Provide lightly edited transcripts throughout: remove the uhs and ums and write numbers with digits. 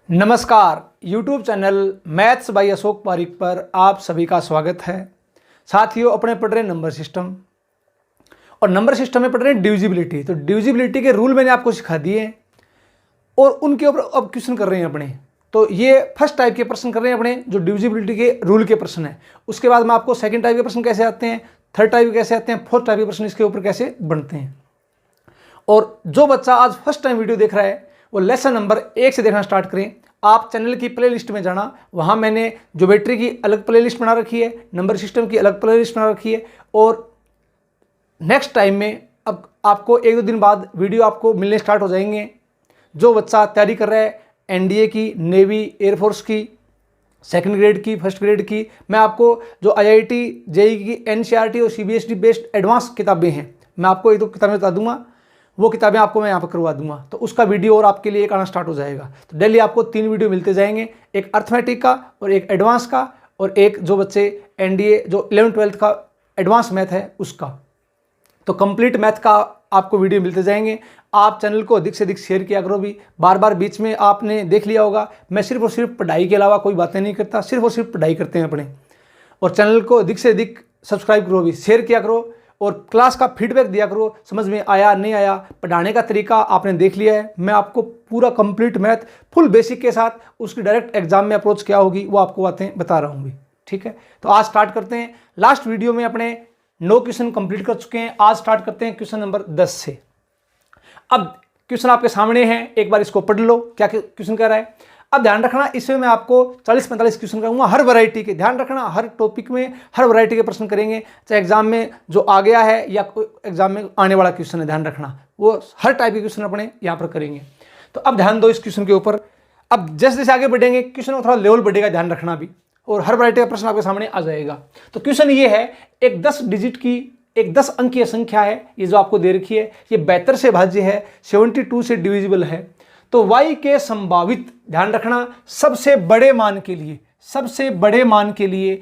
नमस्कार, YouTube channel maths by Ashok Pareek पर आप सभी का स्वागत है। साथियों, अपने पढ़ रहे नंबर सिस्टम और नंबर सिस्टम में पढ़ रहे हैं डिविजिबिलिटी। तो डिविजिबिलिटी के रूल मैंने आपको सिखा दिए हैं और उनके ऊपर अब क्वेश्चन कर रहे हैं अपने। तो ये फर्स्ट टाइप के प्रश्न कर रहे हैं अपने, जो डिविजिबिलिटी के रूल के प्रश्न है। उसके बाद मैं आपको सेकंड टाइप के प्रश्न कैसे आते हैं, थर्ड टाइप के कैसे आते हैं, फोर्थ टाइप के प्रश्न इसके ऊपर कैसे बनते हैं। और जो बच्चा आज फर्स्ट टाइम वीडियो देख रहा है वो लेसन नंबर 1 से देखना स्टार्ट करें। आप चैनल की प्लेलिस्ट में जाना, वहाँ मैंने ज्योमेट्री की अलग प्लेलिस्ट बना रखी है, नंबर सिस्टम की अलग प्लेलिस्ट बना रखी है। और नेक्स्ट टाइम में अब आपको 1-2 दिन बाद वीडियो आपको मिलने स्टार्ट हो जाएंगे। जो बच्चा तैयारी कर रहा है एनडीए की, नेवी, एयरफोर्स की, सेकंड ग्रेड की, फर्स्ट ग्रेड की, मैं आपको जो आईआईटी, जेईई की, एनसीईआरटी और सीबीएसई बेस्ड एडवांस किताबें हैं, मैं आपको 1-2 किताबें बता दूंगा। वो किताबें आपको मैं यहाँ पर करवा दूंगा, तो उसका वीडियो और आपके लिए एक आना स्टार्ट हो जाएगा। तो डेली आपको 3 वीडियो मिलते जाएंगे, एक अर्थमेटिक का और एक एडवांस का और एक जो बच्चे एनडीए जो 11th-12th का एडवांस मैथ है उसका। तो कंप्लीट मैथ का आपको वीडियो मिलते जाएंगे। आप चैनल को अधिक से अधिक शेयर किया करो भी। बार बार बीच में आपने देख लिया होगा, मैं सिर्फ और सिर्फ पढ़ाई के अलावा कोई बातें नहीं करता, सिर्फ और सिर्फ पढ़ाई करते हैं अपने। और चैनल को अधिक से अधिक सब्सक्राइब करो भी, शेयर किया करो और क्लास का फीडबैक दिया करो। समझ में आया नहीं आया, पढ़ाने का तरीका आपने देख लिया है। मैं आपको पूरा कंप्लीट मैथ फुल बेसिक के साथ उसकी डायरेक्ट एग्जाम में अप्रोच क्या होगी वो आपको बातें बता रहा हूँ भी। ठीक है, तो आज स्टार्ट करते हैं। लास्ट वीडियो में अपने 9 क्वेश्चन कंप्लीट कर चुके हैं। आज स्टार्ट करते हैं क्वेश्चन नंबर 10 से। अब क्वेश्चन आपके सामने है, एक बार इसको पढ़ लो क्या क्वेश्चन कह रहा है। अब ध्यान रखना, इसमें मैं आपको 40-45 क्वेश्चन करूंगा हर वैरायटी के। ध्यान रखना, हर टॉपिक में हर वैरायटी के प्रश्न करेंगे, चाहे एग्जाम में जो आ गया है या कोई एग्जाम में आने वाला क्वेश्चन है। ध्यान रखना, वो हर टाइप के क्वेश्चन अपने यहाँ पर करेंगे। तो अब ध्यान दो इस क्वेश्चन के ऊपर। अब जैसे जैसे आगे बढ़ेंगे क्वेश्चन का थोड़ा लेवल बढ़ेगा, ध्यान रखना भी, और हर वैरायटी का प्रश्न आपके सामने आ जाएगा। तो क्वेश्चन ये है, एक 10 डिजिट की एक 10 अंकीय संख्या है, ये जो आपको दे रखी है, ये 72 से भाज्य है, 72 से डिविजिबल है। तो y के संभावित, ध्यान रखना, सबसे बड़े मान के लिए, सबसे बड़े मान के लिए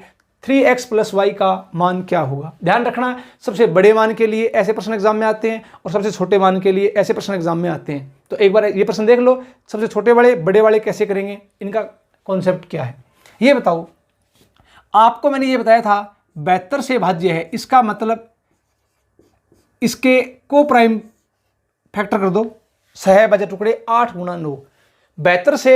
3x + y का मान क्या होगा। ध्यान रखना, सबसे बड़े मान के लिए ऐसे प्रश्न एग्जाम में आते हैं और सबसे छोटे मान के लिए ऐसे प्रश्न एग्जाम में आते हैं। तो एक बार ये प्रश्न देख लो, सबसे छोटे वाले बड़े वाले कैसे करेंगे, इनका कॉन्सेप्ट क्या है ये बताओ। आपको मैंने ये बताया था 72 से भाज्य है, इसका मतलब इसके को प्राइम फैक्टर कर दो, 6 बजे टुकड़े 8 × 9। 72 से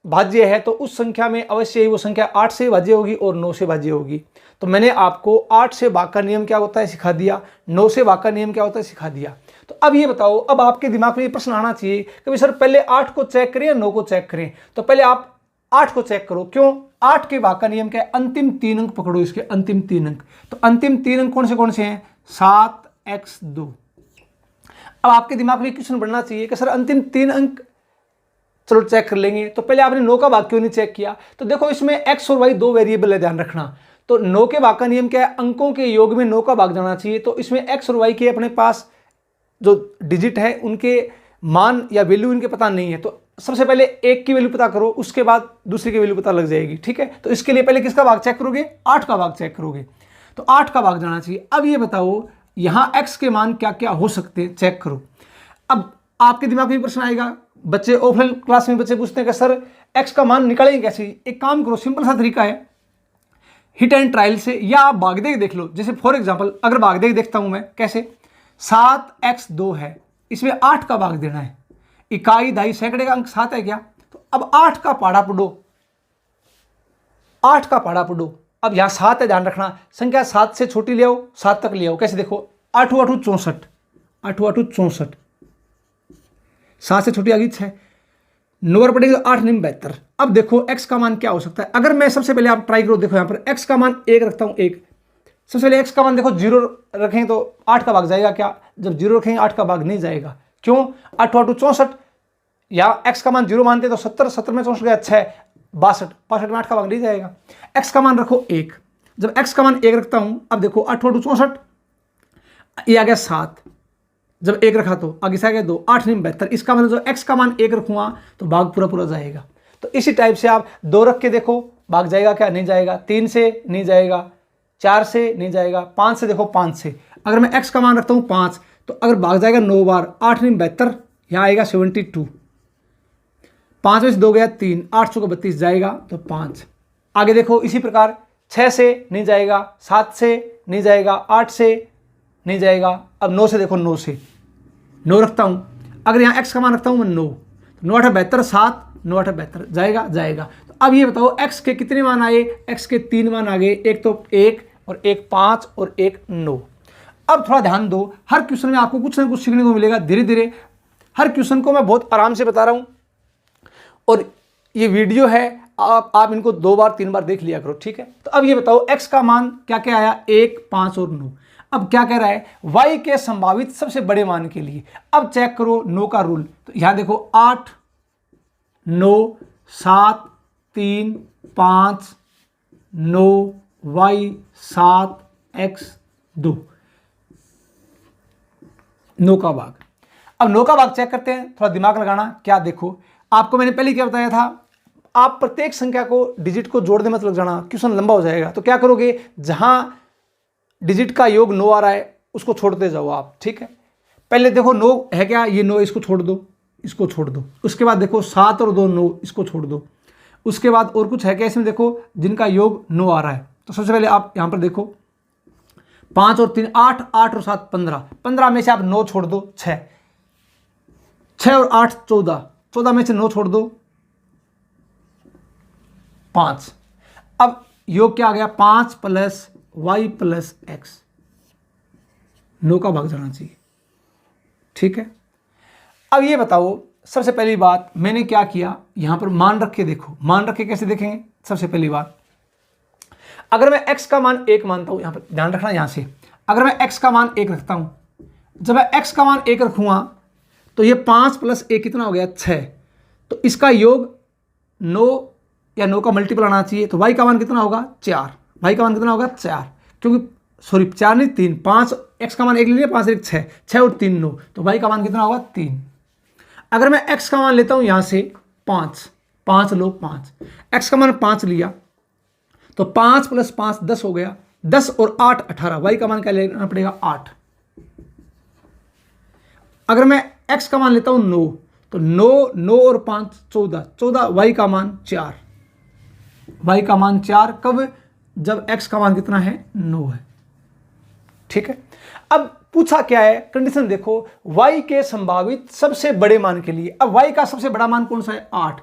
भाज्य है तो उस संख्या में अवश्य ही वो संख्या 8 से भाज्य होगी और 9 से भाज्य होगी। तो मैंने आपको 8 से भाग का नियम क्या होता है सिखा दिया, 9 से भाग का नियम क्या होता है सिखा दिया। तो अब ये बताओ, अब आपके दिमाग में ये प्रश्न आना चाहिए कि सर पहले 8 को चेक करें या 9 को चेक करें। तो पहले आप 8 को चेक करो। क्यों? 8 के भाग का नियम क्या है, अंतिम 3 अंक पकड़ो, इसके अंतिम 3 अंक। तो अंतिम 3 अंक कौन से हैं, 7x2। अब आपके दिमाग में क्वेश्चन बनना चाहिए कि सर अंतिम 3 अंक चलो चेक कर लेंगे, तो पहले आपने 9 का भाग क्यों नहीं चेक किया। तो देखो, इसमें x और y 2 वेरिएबल है, ध्यान रखना। तो 9 के भाग का नियम क्या है, अंकों के योग में 9 का भाग जाना चाहिए। तो इसमें x और y के अपने पास जो डिजिट है उनके मान या वैल्यू इनके पता नहीं है। तो सबसे पहले एक की वैल्यू पता करो, उसके बाद दूसरी की वैल्यू पता लग जाएगी। ठीक है, तो इसके लिए पहले किसका भाग चेक करोगे, 8 का भाग चेक करोगे। तो 8 का भाग जाना चाहिए। अब ये बताओ यहाँ x के मान क्या क्या हो सकते हैं, चेक करो। अब आपके दिमाग में प्रश्न आएगा, बच्चे ऑफलाइन क्लास में बच्चे पूछते हैं कि सर x का मान निकालेंगे कैसे। एक काम करो, सिंपल सा तरीका है, हिट एंड ट्रायल से, या आप भागदेख देख लो। जैसे फॉर एग्जांपल अगर भागदेख देखता हूं मैं, कैसे, 7x2 है, इसमें 8 का भाग देना है। इकाई, दाई, सैकड़े का अंक 7 है क्या। तो अब 8 का पाड़ा पढ़ो, 8 का पाड़ा पढ़ो। अब यहां 7 है, ध्यान रखना, संख्या 7 से छोटी ले आओ, 7 तक ले आओ। कैसे, देखो, 8 × 8 = 64, 8 × 8 = 64, 7 से छोटी आ गई 6, 9 बार पढ़ेंगे 8 × 9 = 72। अब देखो x का मान क्या हो सकता है। अगर मैं सबसे पहले, आप ट्राई करो, देखो यहाँ पर x का मान 1 रखता हूँ, 1। सबसे पहले x का मान देखो 0 रखेंगे तो 8 का भाग जाएगा क्या, जब 0 रखेंगे 8 का भाग नहीं जाएगा। क्यों, 8 × 8 = 64, या x का मान 0 मानते तो 70, 70 में 64 गया 6, 62, 62 में 8 का भाग नहीं जाएगा। x का मान रखो 1, जब x का मान 1 रखता हूं, अब देखो 8 × 8 = 64, ये आ गया 7, जब 1 रखा तो आगे से आ गया 2, 8 × 9 = 72। इसका मतलब जो x का मान 1 रखूंगा तो भाग पूरा पूरा जाएगा। तो इसी टाइप से आप 2 रख के देखो, भाग जाएगा क्या, नहीं जाएगा। 3 से नहीं जाएगा, 4 से नहीं जाएगा, 5 से देखो, 5 से। अगर मैं x का मान रखता हूँ 5, तो अगर भाग जाएगा 9 बार, 8 × 9 = 72, यहाँ आएगा 72। 5 में से 2 गया 3, 8 चौका 32 जाएगा तो 5। आगे देखो इसी प्रकार 6 से नहीं जाएगा, 7 से नहीं जाएगा, 8 से नहीं जाएगा। अब 9 से देखो, 9 से 9 रखता हूँ, अगर यहाँ x का मान रखता हूँ मैं 9, तो 9 8 72, 7 9 8 72 जाएगा जाएगा। तो अब ये बताओ x के कितने मान आए, x के 3 मान आ गए, एक तो 1 और एक 5 और एक 9। अब थोड़ा ध्यान दो, हर क्वेश्चन में आपको कुछ ना कुछ सीखने को मिलेगा धीरे धीरे। हर क्वेश्चन को मैं बहुत आराम से बता रहा हूँ और ये वीडियो है, आप इनको 2 बार 3 बार देख लिया करो, ठीक है। तो अब ये बताओ x का मान क्या क्या आया, 1 5 और 9। अब क्या कह रहा है, y के संभावित सबसे बड़े मान के लिए। अब चेक करो 9 का रूल, तो यहां देखो 8 9 7 3 5 9 y 7 x 2, 9 का भाग। अब 9 का भाग चेक करते हैं, थोड़ा दिमाग लगाना। क्या देखो, आपको मैंने पहले क्या बताया था, आप प्रत्येक संख्या को डिजिट को जोड़ने मत लग जाना, क्वेश्चन लंबा हो जाएगा। तो क्या करोगे, जहां डिजिट का योग 9 आ रहा है उसको छोड़ते जाओ आप, ठीक है। पहले देखो 9 है क्या, ये 9, इसको छोड़ दो, इसको छोड़ दो। उसके बाद देखो 7 और 2 9, इसको छोड़ दो। उसके बाद और कुछ है क्या इसमें, देखो जिनका योग 9 आ रहा है। तो सबसे पहले आप यहां पर देखो 5 और 3 8, 8 और 7 15, 15 में से आप 9 छोड़ दो, 6 और 8 14, 14 में से 9 छोड़ दो 5। अब योग क्या आ गया, 5 प्लस y प्लस एक्स, 9 का भाग जाना चाहिए, ठीक है। अब ये बताओ, सबसे पहली बात मैंने क्या किया, यहां पर मान रख के देखो। मान रख के कैसे देखेंगे, सबसे पहली बात, अगर मैं x का मान 1 मानता हूं, यहां पर ध्यान रखना, यहां से अगर मैं x का मान 1 रखता हूं, जब मैं x का मान 1 रखूंगा तो ये 5 प्लस 1 कितना हो गया, 6। तो इसका योग 9 या 9 का मल्टीपल आना चाहिए। तो y का मान कितना होगा, 4। y का मान कितना होगा, 4, क्योंकि सॉरी 4 नहीं 3, 5 x का मान 1 ले लिया, 5 1 6, 6 और 3 9, तो y का मान कितना होगा, 3। अगर मैं x का मान लेता हूं यहां से 5, 5 लो 5, x का मान 5 लिया तो 5 प्लस 5 10 हो गया, 10 और 8 18, y का मान क्या लेना पड़ेगा, 8। अगर मैं x का मान लेता हूं 9, तो 9 और 5 14, 14, y का मान 4, y का मान 4 कब, जब x का मान कितना है, 9 है, ठीक है। अब पूछा क्या है, कंडीशन देखो, y के संभावित सबसे बड़े मान के लिए। अब y का सबसे बड़ा मान कौन सा है, 8।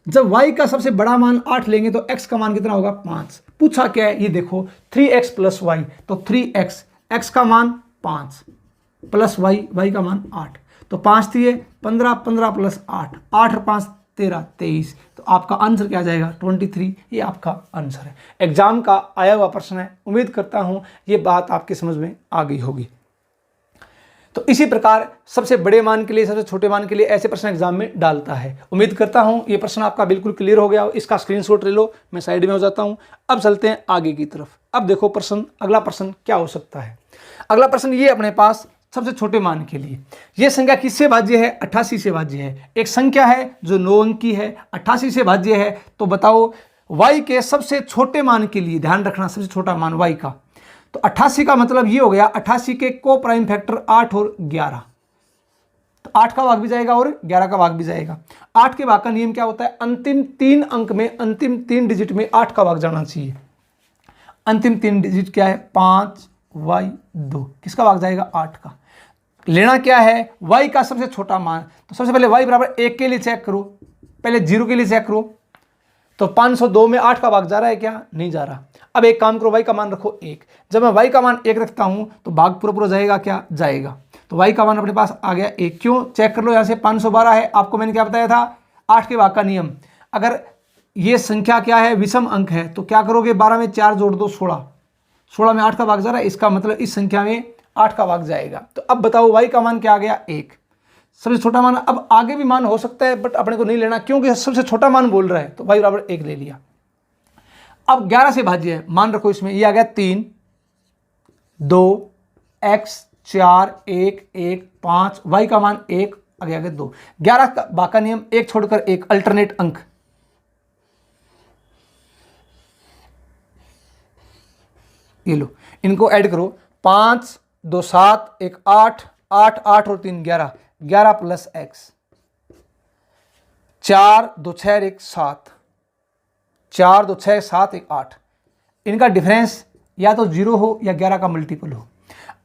जब y का सबसे बड़ा मान 8 लेंगे तो x का मान कितना होगा, 5। पूछा क्या है, ये देखो 3x प्लस y, तो 3x, x का मान 5 प्लस y का मान 8, तो 5 दिए 15, 15 प्लस 8, 8 और 5 13, 23, तो आपका आंसर क्या आ जाएगा, 23। ये आपका आंसर है। एग्जाम का आया हुआ प्रश्न है, उम्मीद करता हूं ये बात आपकी समझ में आ गई होगी। तो इसी प्रकार सबसे बड़े मान के लिए, सबसे छोटे मान के लिए ऐसे प्रश्न एग्जाम में डालता है। उम्मीद करता हूं ये प्रश्न आपका बिल्कुल क्लियर हो गया हो। इसका स्क्रीनशॉट ले लो, मैं साइड में हो जाता हूं। अब चलते हैं आगे की तरफ। अब देखो प्रश्न, अगला प्रश्न क्या हो सकता है। अगला प्रश्न ये अपने पास सबसे छोटे मान के लिए, यह संख्या किससे भाज्य है, 88 से भाज्य है। एक संख्या है जो 9 अंक की है, 88 से भाज्य है। तो बताओ y के सबसे छोटे मान के लिए, ध्यान रखना सबसे छोटा मान y का, तो 88 का मतलब ये हो गया 88 के को प्राइम फैक्टर 8 और 11, तो 8 का भाग भी जाएगा और 11 का भाग भी जाएगा। 8 के भाग का नियम क्या होता है, अंतिम 3 अंक में, अंतिम 3 डिजिट में 8 का भाग जाना चाहिए। अंतिम 3 डिजिट क्या है, 5y2, किसका भाग जाएगा, 8 का। लेना क्या है, y का सबसे छोटा मान। तो सबसे पहले y बराबर 1 के लिए चेक करो, पहले 0 के लिए चेक करो। तो 502 में 8 का भाग जा रहा है क्या, नहीं जा रहा। अब एक काम करो, y का मान रखो 1। जब मैं y का मान 1 रखता हूं तो भाग पूरा पूरा जाएगा क्या, जाएगा। तो y का मान अपने पास आ गया 1। क्यों, चेक कर लो, यहां से 512 है। आपको मैंने क्या बताया था, 8 के भाग का नियम। अगर ये संख्या क्या है, विषम अंक है, तो क्या करोगे, 12 में 4 जोड़ दो 16, 16 में 8 का भाग जा रहा है, इसका मतलब इस संख्या में 8 का भाग जाएगा। तो अब बताओ y का मान क्या आ गया, 1, सबसे छोटा मान। अब आगे भी मान हो सकता है बट अपने को नहीं लेना, क्योंकि सबसे छोटा मान बोल रहा है, तो y बराबर 1 ले लिया। अब 11 से भाज्य है, मान रखो इसमें, ये आ गया 3 2 x 4 1 1 5, y का मान 1 आ गया 2। 11 का भाग का नियम, 1 छोड़कर 1, अल्टरनेट अंक। ये लो, इनको ऐड करो, 5 2 7 1 8 8 8 और 3 11, 11 प्लस x। 4 2 6 और 1 7, 4 2 6 7 1 8, इनका डिफरेंस या तो 0 हो या 11 का मल्टीपल हो।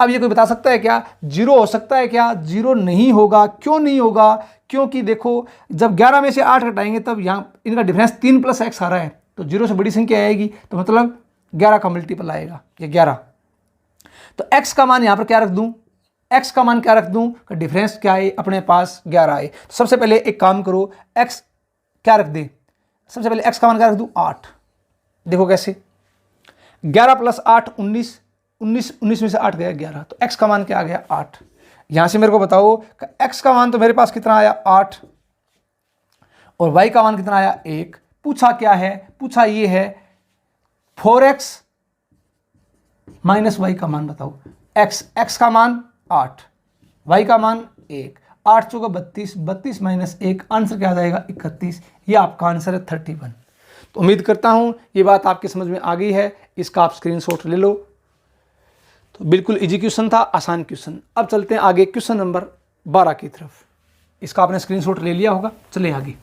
अब ये कोई बता सकता है क्या 0 हो सकता है क्या? 0 नहीं होगा। क्यों नहीं होगा? क्योंकि देखो जब 11 में से 8 घटाएंगे तब यहाँ इनका डिफरेंस 3 + x आ रहा है, तो 0 से बड़ी संख्या आएगी, तो मतलब 11 का मल्टीपल आएगा, ये 11। तो x का मान यहाँ पर क्या रख दूँ? x का मान क्या रख दूँ? डिफरेंस क्या है अपने पास? 11 है। तो सबसे पहले एक काम करो, x क्या रख दे? सबसे पहले x का मान क्या रख दूँ? 8। देखो कैसे, 11 + 8 19, 19 में से 8 गया 11, तो x का मान क्या आ गया? 8। यहां से मेरे को बताओ x का मान तो मेरे पास कितना आया? 8, और y का मान कितना आया? 1। पूछा क्या है? पूछा ये है 4x - y का मान बताओ। x का मान 8, y का मान 1, 8 चौका 32, 32 - 1, आंसर क्या आ जाएगा? 31। ये आपका आंसर है 31। तो उम्मीद करता हूं ये बात आपकी समझ में आ गई है। इसका आप स्क्रीनशॉट ले लो। तो बिल्कुल इजी क्वेश्चन था, आसान क्वेश्चन। अब चलते हैं आगे क्वेश्चन नंबर 12 की तरफ। इसका आपने स्क्रीनशॉट ले लिया होगा। चलिए आगे,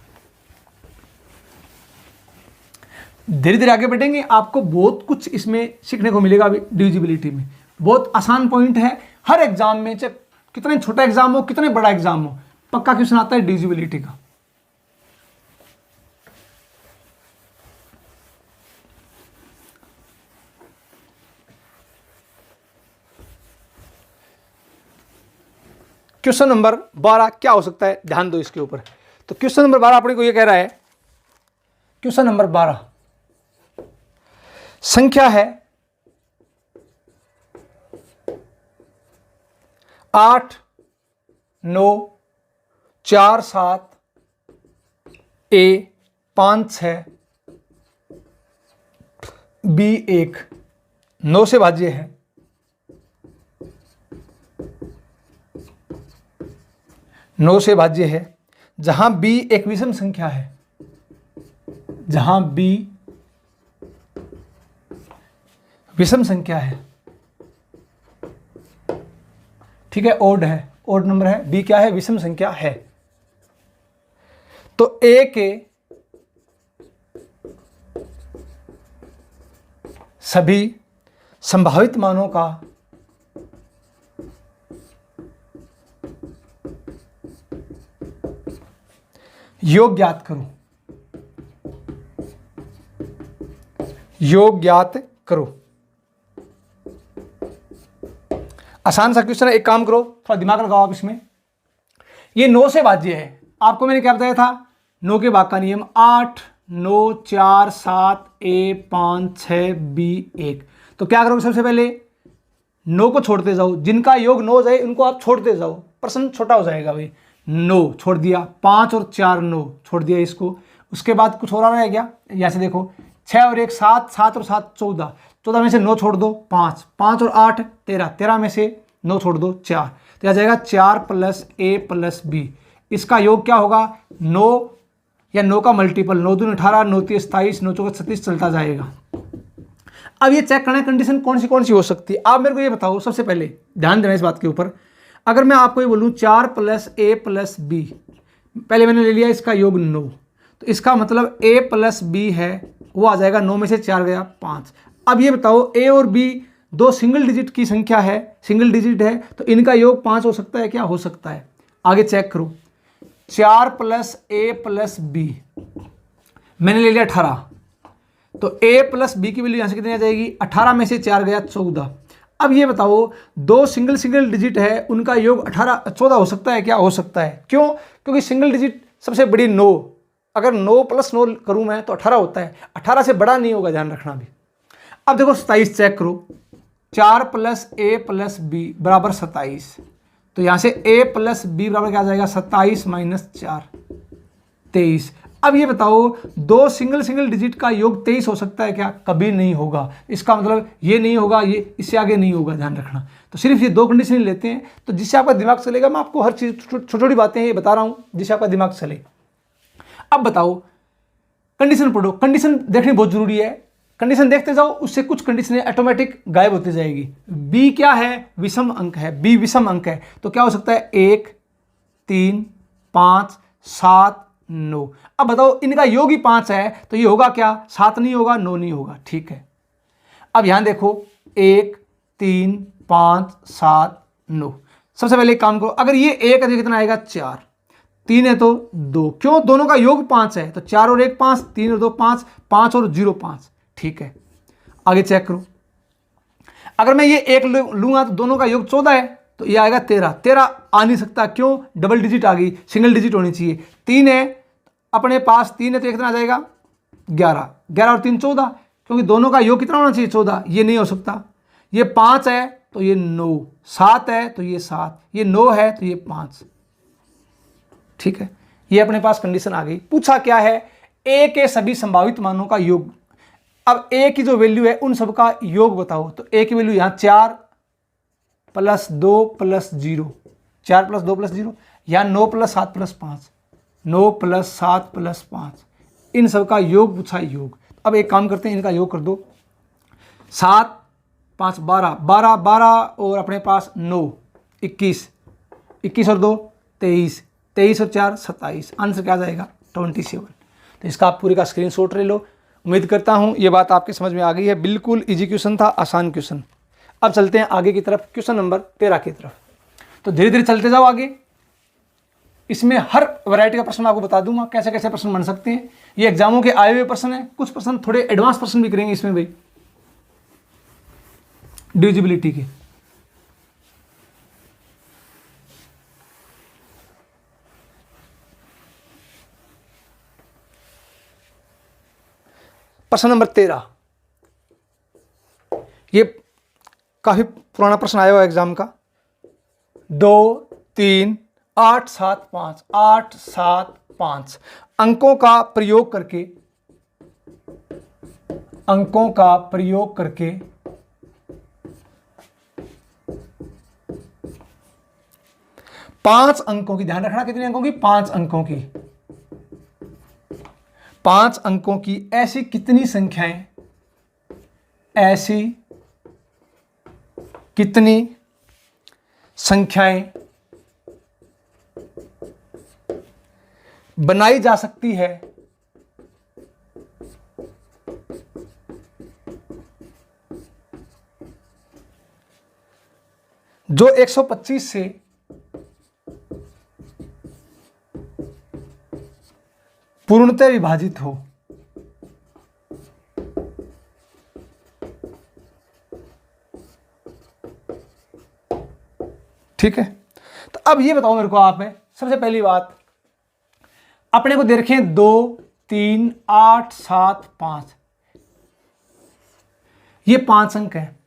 धीरे धीरे आगे बढ़ेंगे। आपको बहुत कुछ इसमें सीखने को मिलेगा। डिविजिबिलिटी में बहुत आसान पॉइंट है। हर एग्जाम में, चाहे कितने छोटा एग्जाम हो कितने बड़ा एग्जाम हो, पक्का क्वेश्चन आता है डिविजिबिलिटी का। क्वेश्चन नंबर 12 क्या हो सकता है? ध्यान दो इसके ऊपर। तो क्वेश्चन नंबर 12 अपने को ये कह रहा है, क्वेश्चन नंबर 12 संख्या है 8 9 4 7 A 5 6 B 1, 9 से भाज्य है। नौ से भाज्य है, जहां b एक विषम संख्या है, जहां b विषम संख्या है, ठीक है, ओड है, ओड नंबर है, b क्या है? विषम संख्या है। तो a के सभी संभावित मानों का योग ज्ञात करो। योग ज्ञात करो। आसान सा क्वेश्चन है। एक काम करो, थोड़ा दिमाग लगाओ आप इसमें। ये 9 से भाज्य है। आपको मैंने क्या बताया था? 9 के भाग का नियम। 8 9 4 7 A 5 6 B 1। तो क्या करोगे? सबसे पहले 9 को छोड़ते जाओ। जिनका योग 9 हो जाए उनको आप छोड़ते जाओ, प्रश्न छोटा हो जाएगा भाई। 9 छोड़ दिया, 5 और 4 9 छोड़ दिया इसको। उसके बाद कुछ और आ रहा है क्या? यहाँ से देखो, 6 और 1 7, 7 और 7 14, 14 में से 9 छोड़ दो 5, 5 और 8 13, 13 में से 9 छोड़ दो 4, तो आ जाएगा 4 + A + B। इसका योग क्या होगा? 9 या 9 का मल्टीपल, 9 दूनी 18, 9 3 27, 9 चौका 36 चलता जाएगा। अब ये चेक करना है कंडीशन कौन सी हो सकती है। आप मेरे को ये बताओ, सबसे पहले ध्यान देना इस बात के ऊपर। अगर मैं आपको ये बोलूँ 4 + A + B, पहले मैंने ले लिया इसका योग 9, तो इसका मतलब A + B है, वो आ जाएगा 9 में से 4 गया 5। अब ये बताओ A और B दो सिंगल डिजिट की संख्या है, सिंगल डिजिट है, तो इनका योग 5 हो सकता है क्या? हो सकता है। आगे चेक करो, 4 + A + B, मैंने ले लिया 18, तो A + B की वैल्यू यहाँ से कितनी आ जाएगी? 18 में से 4 गया 14। अब ये बताओ, दो सिंगल डिजिट है, उनका योग 18 14 हो सकता है क्या? हो सकता है। क्यों? क्योंकि सिंगल डिजिट सबसे बड़ी 9, अगर 9 + 9 करूं मैं तो 18 होता है, 18 से बड़ा नहीं होगा, ध्यान रखना भी। अब देखो 27 चेक करो, 4 + A + B = 27, तो यहां से A + B बराबर क्या आ जाएगा? 27 - 4 23। अब ये बताओ, दो सिंगल डिजिट का योग 23 हो सकता है क्या? कभी नहीं होगा। इसका मतलब ये नहीं होगा, ये इससे आगे नहीं होगा, ध्यान रखना। तो सिर्फ ये दो कंडीशन लेते हैं, तो जिससे आपका दिमाग चलेगा। मैं आपको हर चीज छोटी छोटी बातें ये बता रहा हूं जिससे आपका दिमाग चले। अब बताओ, कंडीशन पढ़ो। कंडीशन देखनी बहुत जरूरी है। कंडीशन देखते जाओ, उससे कुछ कंडीशन ऑटोमेटिक गायब होती जाएगी। बी क्या है? विषम अंक है। बी विषम अंक है, तो क्या हो सकता है? 1 3 5 7 9। अब बताओ इनका योग ही 5 है तो ये होगा क्या, 7 नहीं होगा, 9 नहीं होगा। ठीक है, अब यहां देखो 1 3 5 7 9। सबसे पहले एक काम करो, अगर ये 1 है तो कितना आएगा 4, 3 है तो 2, क्यों, दोनों का योग 5 है तो 4 और 1 5, 3 और 2 5, 5 और 0 5। ठीक है, आगे चेक करो, अगर मैं ये 1 लूंगा तो दोनों का योग 14 है तो ये आएगा 13। 13 आ नहीं सकता, क्यों, डबल डिजिट आ गई, सिंगल डिजिट होनी चाहिए। 3 है अपने पास, 3 है तो कितना आ जाएगा 11, 11 और 3 14, क्योंकि दोनों का योग कितना होना चाहिए 14, ये नहीं हो सकता। ये 5 है तो ये 9, 7 है तो ये 7, ये 9 है तो ये 5। ठीक है, ये अपने पास कंडीशन आ गई। पूछा क्या है, ए के सभी संभावित मानों का योग। अब ए की जो वैल्यू है उन सब का योग बताओ, तो ए की वैल्यू यहां 4 + 2 + 0, 4 + 2 + 0, या 9 + 7 + 5, 9 + 7 + 5, इन सब का योग पूछा योग। अब एक काम करते हैं, इनका योग कर दो, 7 5 12, 12 12 और अपने पास 9 21, 21 और 2 23, 23 और 4 27, आंसर क्या आ जाएगा 27। तो इसका आप पूरे का स्क्रीनशॉट ले लो। उम्मीद करता हूँ ये बात आपके समझ में आ गई है। बिल्कुल इजी क्वेश्चन था, आसान क्वेश्चन। अब चलते हैं आगे की तरफ, क्वेश्चन नंबर 13 की तरफ। तो धीरे धीरे चलते जाओ आगे, इसमें हर वैरायटी का प्रश्न आपको बता दूंगा, कैसे कैसे प्रश्न बन सकते हैं। ये एग्जामों के आए हुए प्रश्न है, कुछ प्रश्न थोड़े एडवांस प्रश्न भी करेंगे इसमें भाई, डिविजिबिलिटी के। प्रश्न नंबर 13, ये काफी पुराना प्रश्न आया हुआ एग्जाम का। 2 3 8 7 5, 8 7 5 अंकों का प्रयोग करके, अंकों का प्रयोग करके 5 अंकों की, ध्यान रखना कितने अंकों की, 5 अंकों की, 5 अंकों की ऐसी कितनी संख्याएं, ऐसी कितनी संख्याएं बनाई जा सकती है जो 125 से पूर्णतः विभाजित हो। ठीक है, तो अब ये बताओ मेरे को आप में, सबसे पहली बात अपने को दे रखे हैं 2 3 8 7 5, ये 5 अंक हैं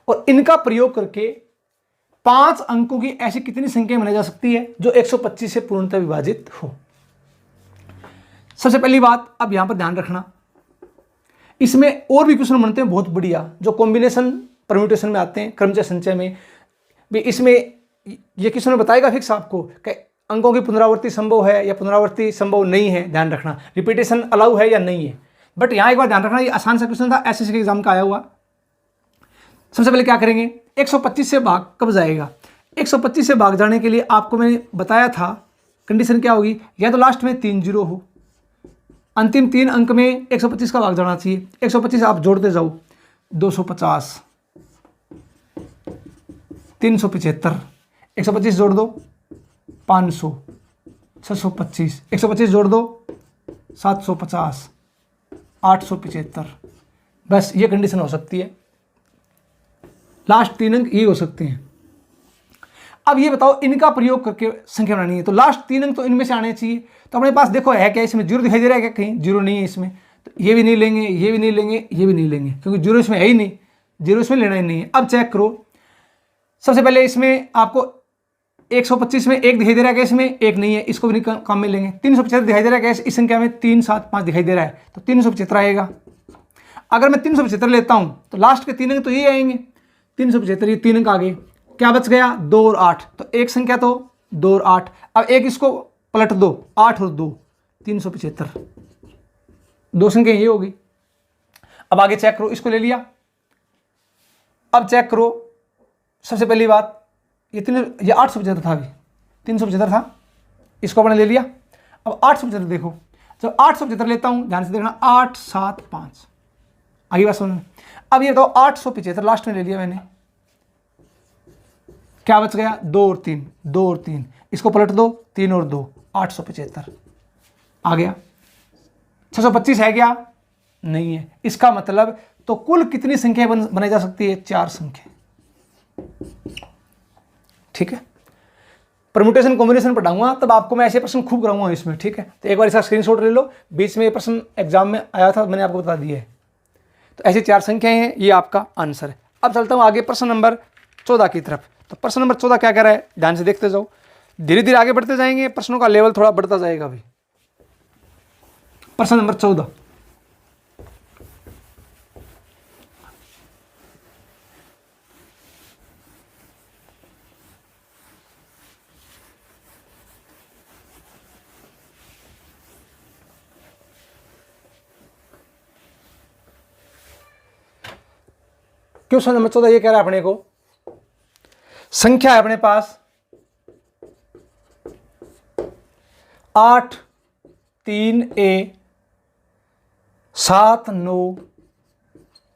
और इनका प्रयोग करके 5 अंकों की ऐसी कितनी संख्या बनाई जा सकती है जो 125 से पूर्णतः विभाजित हो। सबसे पहली बात, अब यहां पर ध्यान रखना, इसमें और भी क्वेश्चन बनते हैं बहुत बढ़िया, जो कॉम्बिनेशन परम्यूटेशन में आते हैं, क्रमचय संचय में भी। इसमें ये क्वेश्चन बताएगा फिक्स आपको कि अंकों की पुनरावृत्ति संभव है या पुनरावृत्ति संभव नहीं है, ध्यान रखना, रिपीटेशन अलाउ है या नहीं है। बट यहां एक बार ध्यान रखना, ये आसान सा क्वेश्चन था, एसएससी के एग्जाम का आया हुआ। सबसे पहले क्या करेंगे, 125 से भाग कब जाएगा, 125 से भाग जाने के लिए आपको मैंने बताया था कंडीशन क्या होगी, या तो लास्ट में 3 0 हो, अंतिम 3 अंक में 125 का भाग जाना चाहिए। 125 आप जोड़ते जाओ, 250, 375, 125 जोड़ दो 500, 625, 125 जोड़ दो 750, 875, बस ये कंडीशन हो सकती है। लास्ट 3 अंक ये हो सकते हैं। अब ये बताओ इनका प्रयोग करके संख्या बनानी है, तो लास्ट 3 अंक तो इनमें से आने चाहिए। तो अपने पास देखो है क्या, इसमें 0 दिखाई दे रहा है क्या, कहीं 0 नहीं है इसमें, तो ये भी नहीं लेंगे, ये भी नहीं लेंगे, ये भी नहीं लेंगे, क्योंकि 0 इसमें है ही नहीं, 0 इसमें लेना ही नहीं है। अब चेक करो, सबसे पहले इसमें आपको 125 में 1 दिखाई दे रहा है, इसमें 1 नहीं है, इसको भी काम में लेंगे। 375 दिखाई दे रहा है, इस संख्या में 3 7 5 दिखाई दे रहा है, तो 375 आएगा। अगर मैं 375 लेता हूं तो लास्ट के 3 अंक तो ये आएंगे, 375, ये 3 अंक आ गए, क्या बच गया 2 और 8, तो एक संख्या तो 2 और 8, अब एक इसको पलट दो, 8 और 2 375, 2 संख्या ये होगी। अब आगे चेक करो, इसको ले लिया। अब चेक करो, सबसे पहली बात ये 875 था, अभी 375 था, इसको अपने ले लिया। अब 875 देखो, जब 875 लेता हूँ, ध्यान से देखना, 875, आगे बात समझ में। अब ये बताओ 875 लास्ट में ले लिया मैंने, क्या बच गया, 2 और 3, 2 और 3, इसको पलट दो, 3 और 2, 875 आ गया। 625 है क्या, नहीं है। इसका मतलब तो कुल कितनी संख्या बनाई जा सकती है, 4 संख्या। ठीक है, परम्यूटेशन कॉम्बिनेशन पढ़ाऊंगा तब आपको मैं ऐसे प्रश्न खूब कराऊंगा इसमें। ठीक है, तो एक बार इसका स्क्रीनशॉट ले लो, बीच में ये प्रश्न एग्जाम में आया था, मैंने आपको बता दिया है। तो ऐसी 4 संख्याएं हैं, ये आपका आंसर है। अब चलता हूं आगे प्रश्न नंबर 14 की तरफ। तो प्रश्न नंबर 14 क्या कह रहा है, ध्यान से देखते जाओ, धीरे धीरे आगे बढ़ते जाएंगे, प्रश्नों का लेवल थोड़ा बढ़ता जाएगा अभी। प्रश्न नंबर 14, क्वेश्चन नंबर 14 ये कह रहा है अपने को, संख्या है अपने पास 8 3 A 7 9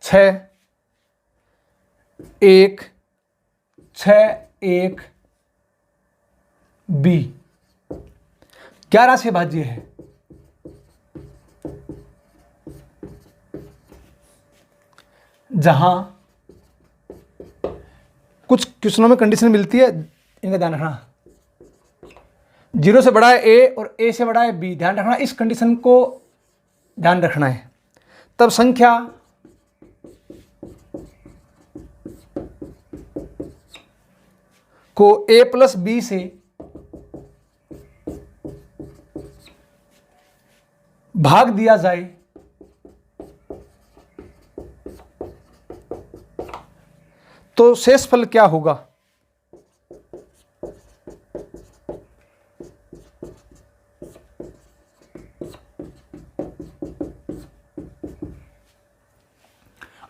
6 1 6 1 B 11 से भाज्य है। जहां कुछ क्वेश्चनों में कंडीशन मिलती है, इनका ध्यान रखना, 0 से बड़ा है A और A से बड़ा है B, ध्यान रखना, इस कंडीशन को ध्यान रखना है। तब संख्या को A प्लस B से भाग दिया जाए तो शेषफल क्या होगा।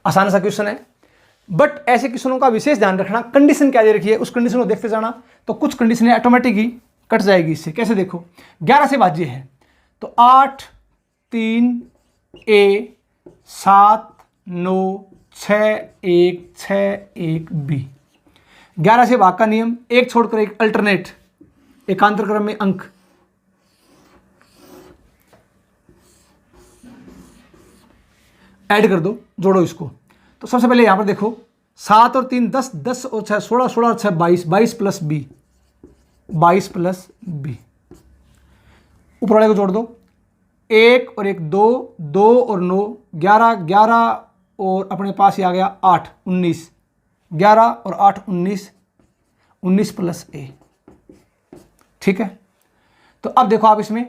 आसान सा क्वेश्चन है, बट ऐसे क्वेश्चनों का विशेष ध्यान रखना, कंडीशन क्या दे रखी है उस कंडीशन को देखते जाना, तो कुछ कंडीशन ऑटोमेटिक ही कट जाएगी इससे। कैसे देखो, 11 से भाज्य है तो 8 3 A 7 9 6 1 6 1 B, 11 से भाग का नियम, एक छोड़कर एक अल्टरनेट एकांतर क्रम में अंक, ऐड कर दो, जोड़ो इसको। तो सबसे पहले यहां पर देखो, 7 और 3 10, 10 और 6 16, 16 और 6 22, 22 प्लस B, 22 प्लस B, ऊपर वाले को जोड़ दो, 1 और 1 2, 2 और 9 11, 11 और अपने पास ही आ गया 8 19, 11 और 8 19, 19 प्लस A। ठीक है, तो अब देखो आप इसमें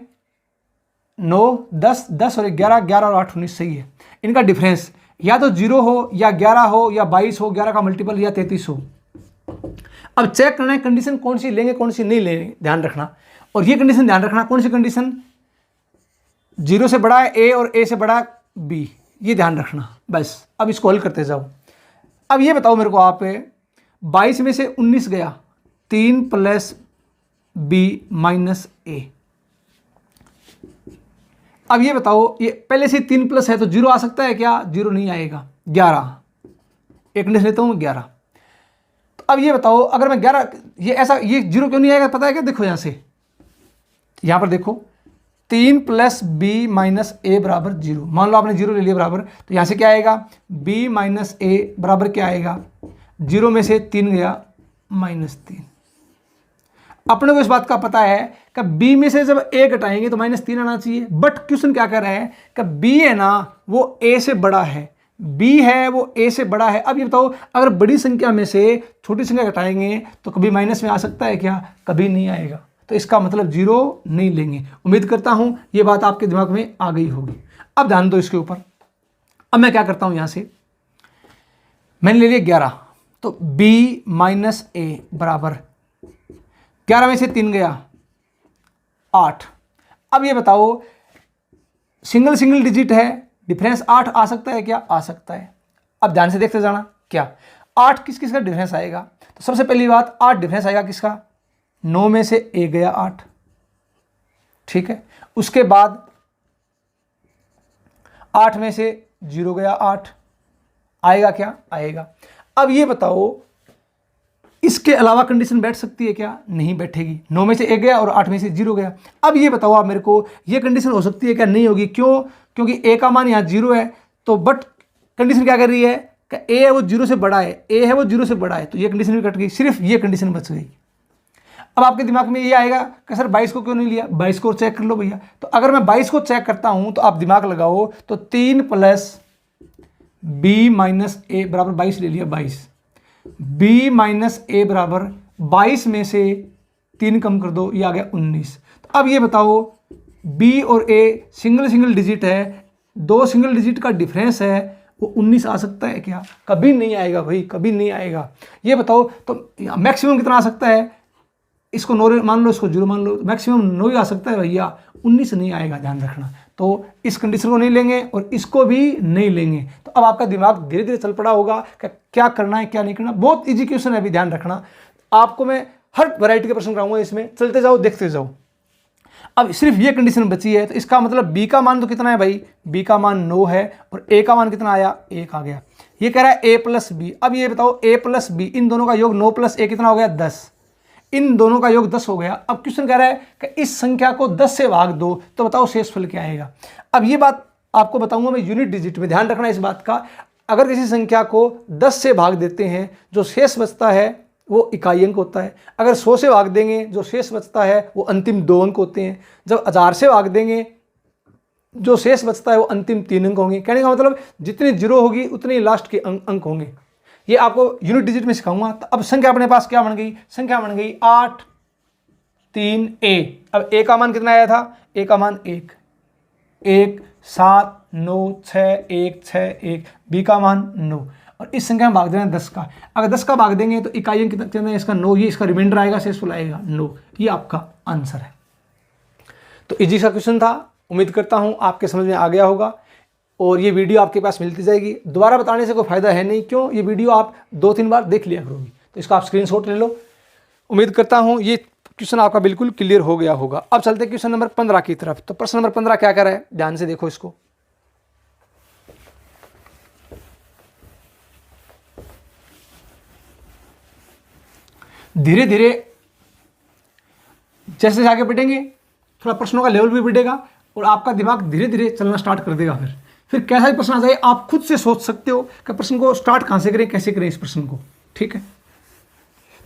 9 10, 10 और 11, 11 और 8 19 सही है। इनका डिफरेंस या तो 0 हो या 11 हो या 22 हो, 11 का मल्टीपल या 33 हो। अब चेक करना है कंडीशन कौन सी लेंगे कौन सी नहीं लेंगे, ध्यान रखना। और ये कंडीशन ध्यान रखना, कौन सी कंडीशन, 0 से बड़ा है A और A से बड़ा है B, ये ध्यान रखना बस। अब इसको हल करते जाओ। अब ये बताओ मेरे को आप, 22 में से 19 गया, 3 प्लस B माइनस A। अब ये बताओ, ये पहले से 3 प्लस है तो 0 आ सकता है क्या, 0 नहीं आएगा। 11, एक कंडीशन लेता हूँ 11। तो अब ये बताओ, अगर मैं 11, ये ऐसा, ये 0 क्यों नहीं आएगा पता है क्या, देखो यहां से, यहां पर देखो, 3 प्लस B माइनस A बराबर 0, मान लो आपने 0 ले लिया बराबर, तो यहां से क्या आएगा, B माइनस A बराबर क्या आएगा, 0 में से 3 गया -3। अपने को इस बात का पता है कि B में से जब A घटाएंगे तो -3 आना चाहिए, बट क्वेश्चन क्या कर रहा है कि B है ना वो A से बड़ा है, B है वो A से बड़ा है। अब ये बताओ, अगर बड़ी संख्या में से छोटी संख्या घटाएंगे तो कभी माइनस में आ सकता है क्या, कभी नहीं आएगा। तो इसका मतलब 0 नहीं लेंगे। उम्मीद करता हूं ये बात आपके दिमाग में आ गई होगी। अब ध्यान दो इसके ऊपर। अब मैं क्या करता हूं, यहां से मैंने ले लिया 11, तो B माइनस A बराबर 11 में से 3 गया 8। अब ये बताओ, सिंगल सिंगल डिजिट है, डिफरेंस 8 आ सकता है क्या, आ सकता है। अब ध्यान से देखते जाना, क्या 8 किस किस का डिफरेंस आएगा। तो सबसे पहली बात, 8 डिफरेंस आएगा किसका, 9 में से A गया 8, ठीक है। उसके बाद 8 में से 0 गया, 8 आएगा क्या, आएगा। अब ये बताओ इसके अलावा कंडीशन बैठ सकती है क्या, नहीं बैठेगी। 9 में से 1 गया और 8 में से 0 गया। अब ये बताओ आप मेरे को, ये कंडीशन हो सकती है क्या, नहीं होगी। क्यों, क्योंकि ए का मान यहाँ 0 है, तो बट कंडीशन क्या कर रही है कि ए है वो 0 से बड़ा है, ए है वो 0 से बड़ा है, तो ये कंडीशन भी कट गई, सिर्फ ये कंडीशन बच गई। अब आपके दिमाग में ये आएगा कि सर 22 को क्यों नहीं लिया, 22 को चेक कर लो भैया। तो अगर मैं 22 को चेक करता हूं तो आप दिमाग लगाओ, तो 3 + b माइनस ए बराबर 22 ले लिया, 22 b माइनस ए बराबर 22 में से 3 कम कर दो, ये आ गया 19। तो अब ये बताओ b और a सिंगल सिंगल डिजिट है, 2 सिंगल डिजिट का डिफरेंस है, वो 19 आ सकता है क्या, कभी नहीं आएगा भाई, कभी नहीं आएगा। ये बताओ तो मैक्सिमम कितना आ सकता है, इसको 9 मान लो, इसको 0 मान लो, मैक्सिमम 9 ही आ सकता है भैया, 19 नहीं आएगा, ध्यान रखना। तो इस कंडीशन को नहीं लेंगे और इसको भी नहीं लेंगे। तो अब आपका दिमाग धीरे धीरे चल पड़ा होगा कि क्या करना है क्या नहीं करना। बहुत इजी क्वेश्चन है, अभी ध्यान रखना। आपको मैं हर वैरायटी के प्रश्न कराऊंगा, इसमें चलते जाओ देखते जाओ। अब सिर्फ ये कंडीशन बची है, तो इसका मतलब b का मान तो कितना है भाई, b का मान 9 है और a का मान कितना आया, 1 आ गया। ये कह रहा है a + b। अब ये बताओ a + b, इन दोनों का योग 9 + a कितना हो गया, 10। इन दोनों का योग 10 हो गया। अब क्वेश्चन कह रहा है कि इस संख्या को 10 से भाग दो, तो बताओ शेषफल क्या आएगा। अब ये बात आपको बताऊंगा मैं यूनिट डिजिट में, ध्यान रखना इस बात का। अगर किसी संख्या को 10 से भाग देते हैं, जो शेष बचता है वो इकाई अंक होता है। अगर 100 से भाग देंगे, जो शेष बचता है वो अंतिम 2 अंक होते हैं। जब 1000 से भाग देंगे, जो शेष बचता है वो अंतिम 3 अंक होंगे। कहने का मतलब जितनी 0 होगी उतने लास्ट के अंक होंगे। ये आपको यूनिट डिजिट में सिखाऊंगा। तो अब संख्या अपने पास क्या बन गई, संख्या बन गई 8 3 a। अब a का मान कितना आया था, a का मान 1 1 7 9 6 1 6 1, b का मान 9 और इस संख्या में भाग देना 10 का। अगर 10 का भाग देंगे तो इकाई अंक कितना है इसका, 9। ये इसका रिमाइंडर आएगा, शेषफल आएगा 9। ये आपका आंसर है। तो इजी सा क्वेश्चन था, उम्मीद करता हूँ आपके समझ में आ गया होगा और ये वीडियो आपके पास मिलती जाएगी। दोबारा बताने से कोई फायदा है नहीं, क्यों, ये वीडियो आप 2-3 बार देख लिया करोगी। तो इसका आप स्क्रीनशॉट ले लो। उम्मीद करता हूँ ये क्वेश्चन आपका बिल्कुल क्लियर हो गया होगा। अब चलते क्वेश्चन नंबर 15 की तरफ। तो प्रश्न नंबर 15 क्या कर रहा है, ध्यान से देखो इसको। धीरे धीरे जैसे जैसे आगे बढ़ेंगे, थोड़ा प्रश्नों का लेवल भी बढ़ेगा और आपका दिमाग धीरे धीरे चलना स्टार्ट कर देगा। फिर कैसा भी प्रश्न आ जाए, आप खुद से सोच सकते हो कि प्रश्न को स्टार्ट कहां से करें, कैसे करें इस प्रश्न को। ठीक है,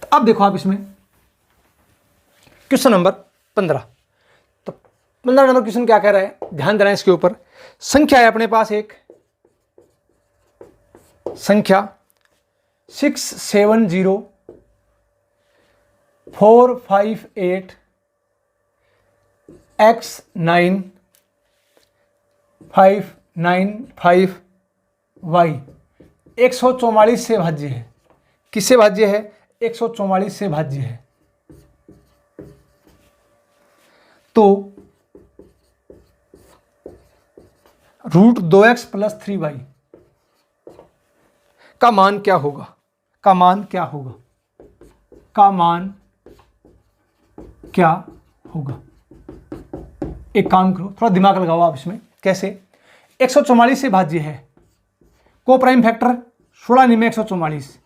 तो अब देखो आप इसमें क्वेश्चन नंबर 15। तो 15 नंबर क्वेश्चन क्या कह रहा है, ध्यान देना इसके ऊपर। संख्या है अपने पास एक संख्या 670 458 x9 595 y 144 से भाज्य है। किससे भाज्य है, 144 से भाज्य है। तो √2x + 3y का मान क्या होगा, का मान क्या होगा, का मान क्या होगा। एक काम करो, थोड़ा दिमाग लगाओ आप इसमें। कैसे, 144 से भाज्य है, को प्राइम फैक्टर 16 निमे 144,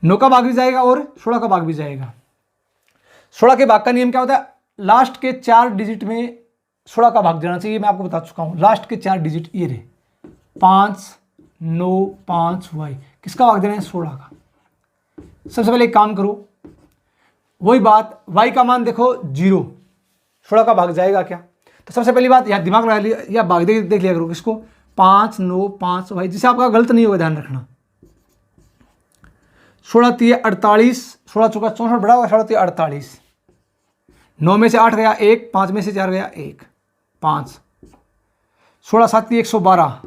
9 का भाग भी जाएगा और 16 का भाग भी जाएगा। 16 के भाग का नियम क्या होता है, लास्ट के 4 डिजिट में 16 का भाग जाना चाहिए। मैं आपको बता चुका हूं, लास्ट के 4 डिजिट ये रहे 5 9 5 y, किसका भाग देना है, 16 का। सबसे पहले एक काम करो, वही बात, y का मान देखो 0, 16 का भाग जाएगा क्या। तो सबसे पहली बात यहाँ दिमाग लगा लिया या भाग देख लिया करो किसको, 5 9 5 y, जिससे आपका गलत नहीं होगा, ध्यान रखना। 16 3 48, 16 चौका 64 बड़ा होगा, 16 3 48, 9 में से 8 गया 1, 5 में से 4 गया 1 5, 16 7 112,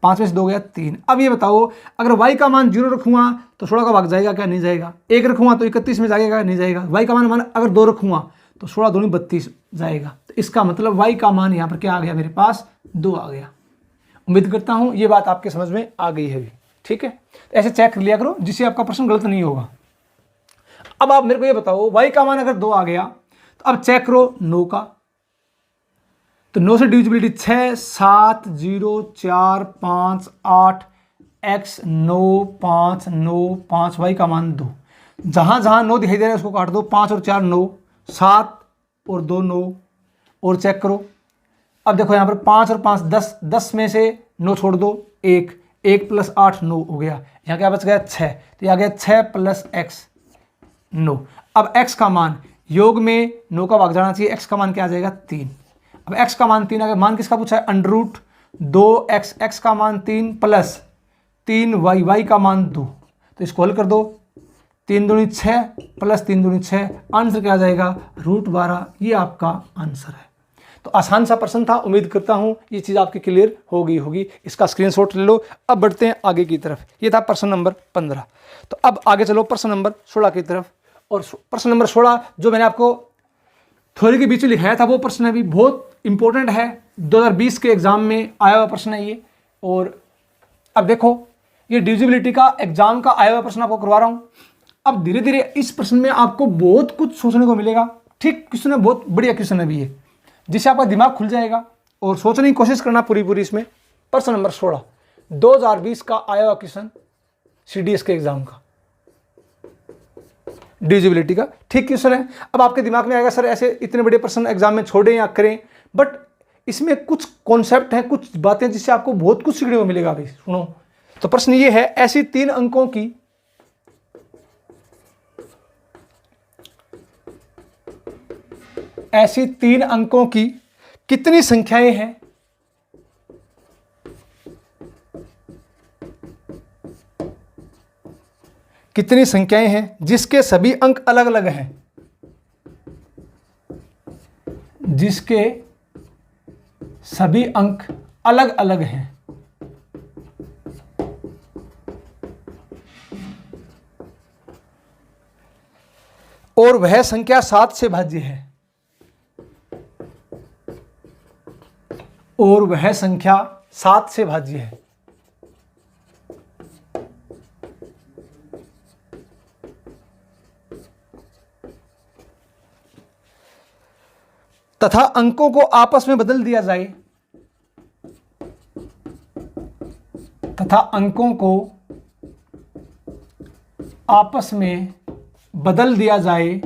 5 में से 2 गया 3। अब ये बताओ, अगर y का मान 0 रखूंगा तो 16 का भाग जाएगा क्या, नहीं जाएगा। 1 रखूंगा तो 31 में जाएगा, नहीं जाएगा। y का मान अगर 2 रखूंगा तो 16 दूनी 32 जाएगा। तो इसका मतलब y का मान यहाँ पर क्या आ गया, मेरे पास 2 आ गया। उम्मीद करता हूँ ये बात आपके समझ में आ गई है। ठीक है, तो ऐसे चेक कर लिया करो जिससे आपका प्रश्न गलत नहीं होगा। अब आप मेरे को ये बताओ, y का मान अगर 2 आ गया तो अब चेक करो 9 का, तो 9 से डिविजिबिलिटी 6, 7, 0, 4, 5, 8, x 9, 5, 9, 5, y का मान 2। जहाँ जहाँ 9 दिखाई दे रहा है उसको काट दो, 5 और 4 9, 7 और 2 9, और चेक करो। अब देखो यहाँ पर 5 और 5 10, 10 में से 9 छोड़ दो, 1, 1 + 8 9 हो गया। यहाँ क्या बच गया 6, तो यहाँ गया 6 + x 9। अब x का मान योग में 9 का भाग जाना चाहिए, x का मान क्या आ जाएगा 3। अब x का मान 3 आ गया, मान किसका पूछा है √2x, x का मान 3 + 3y, y का मान 2, तो इसको हल कर दो, 3 दूनी 6 + 3 दूनी 6, आंसर क्या आ जाएगा √12। ये आपका आंसर है। तो आसान सा प्रश्न था, उम्मीद करता हूँ ये चीज़ आपकी क्लियर होगी। इसका स्क्रीनशॉट ले लो। अब बढ़ते हैं आगे की तरफ। ये था प्रश्न नंबर 15। तो अब आगे चलो प्रश्न नंबर 16 की तरफ। और प्रश्न नंबर 16 जो मैंने आपको थ्योरी के बीच में लिखाया था वो प्रश्न अभी बहुत इंपॉर्टेंट है, 2020 के एग्जाम में आया हुआ प्रश्न है ये। और अब देखो ये डिविजिबिलिटी का एग्जाम का आया हुआ प्रश्न आपको करवा रहा हूँ। अब धीरे धीरे इस प्रश्न में आपको बहुत कुछ सोचने को मिलेगा। ठीक, क्वेश्चन है, बहुत बढ़िया क्वेश्चन है भी ये, जिससे आपका दिमाग खुल जाएगा और सोचने की कोशिश करना पूरी इसमें। प्रश्न नंबर 16 2020 का आया हुआ क्वेश्चन, CDS के एग्जाम का, डिविजिबिलिटी का। ठीक क्वेश्चन है। अब आपके दिमाग में आएगा सर ऐसे इतने बड़े प्रश्न एग्जाम में छोड़ें या करें, बट इसमें कुछ कॉन्सेप्ट हैं, कुछ बातें जिससे आपको बहुत कुछ सीखने को मिलेगा। भाई सुनो, तो प्रश्न ये है, ऐसी 3 अंकों की कितनी संख्याएं हैं? कितनी संख्याएं हैं जिसके सभी अंक अलग अलग हैं? जिसके सभी अंक अलग अलग हैं। और वह संख्या 7 से भाज्य है। और वह संख्या 7 से भाज्य है। तथा अंकों को आपस में बदल दिया जाए। तथा अंकों को आपस में बदल दिया जाए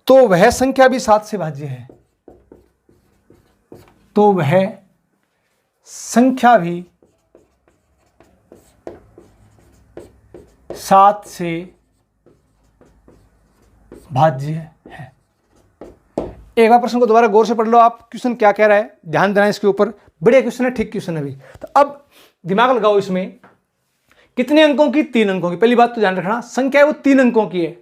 तो वह संख्या भी 7 से भाज्य है। तो वह संख्या भी 7 से भाज्य है। एक बार प्रश्न को दोबारा गौर से पढ़ लो आप, क्वेश्चन क्या कह रहा है, ध्यान देना इसके ऊपर। बढ़िया क्वेश्चन है, ठीक क्वेश्चन है भी। तो अब दिमाग लगाओ इसमें, कितने अंकों की? 3 अंकों की। पहली बात तो ध्यान रखना, संख्या है वो 3 अंकों की है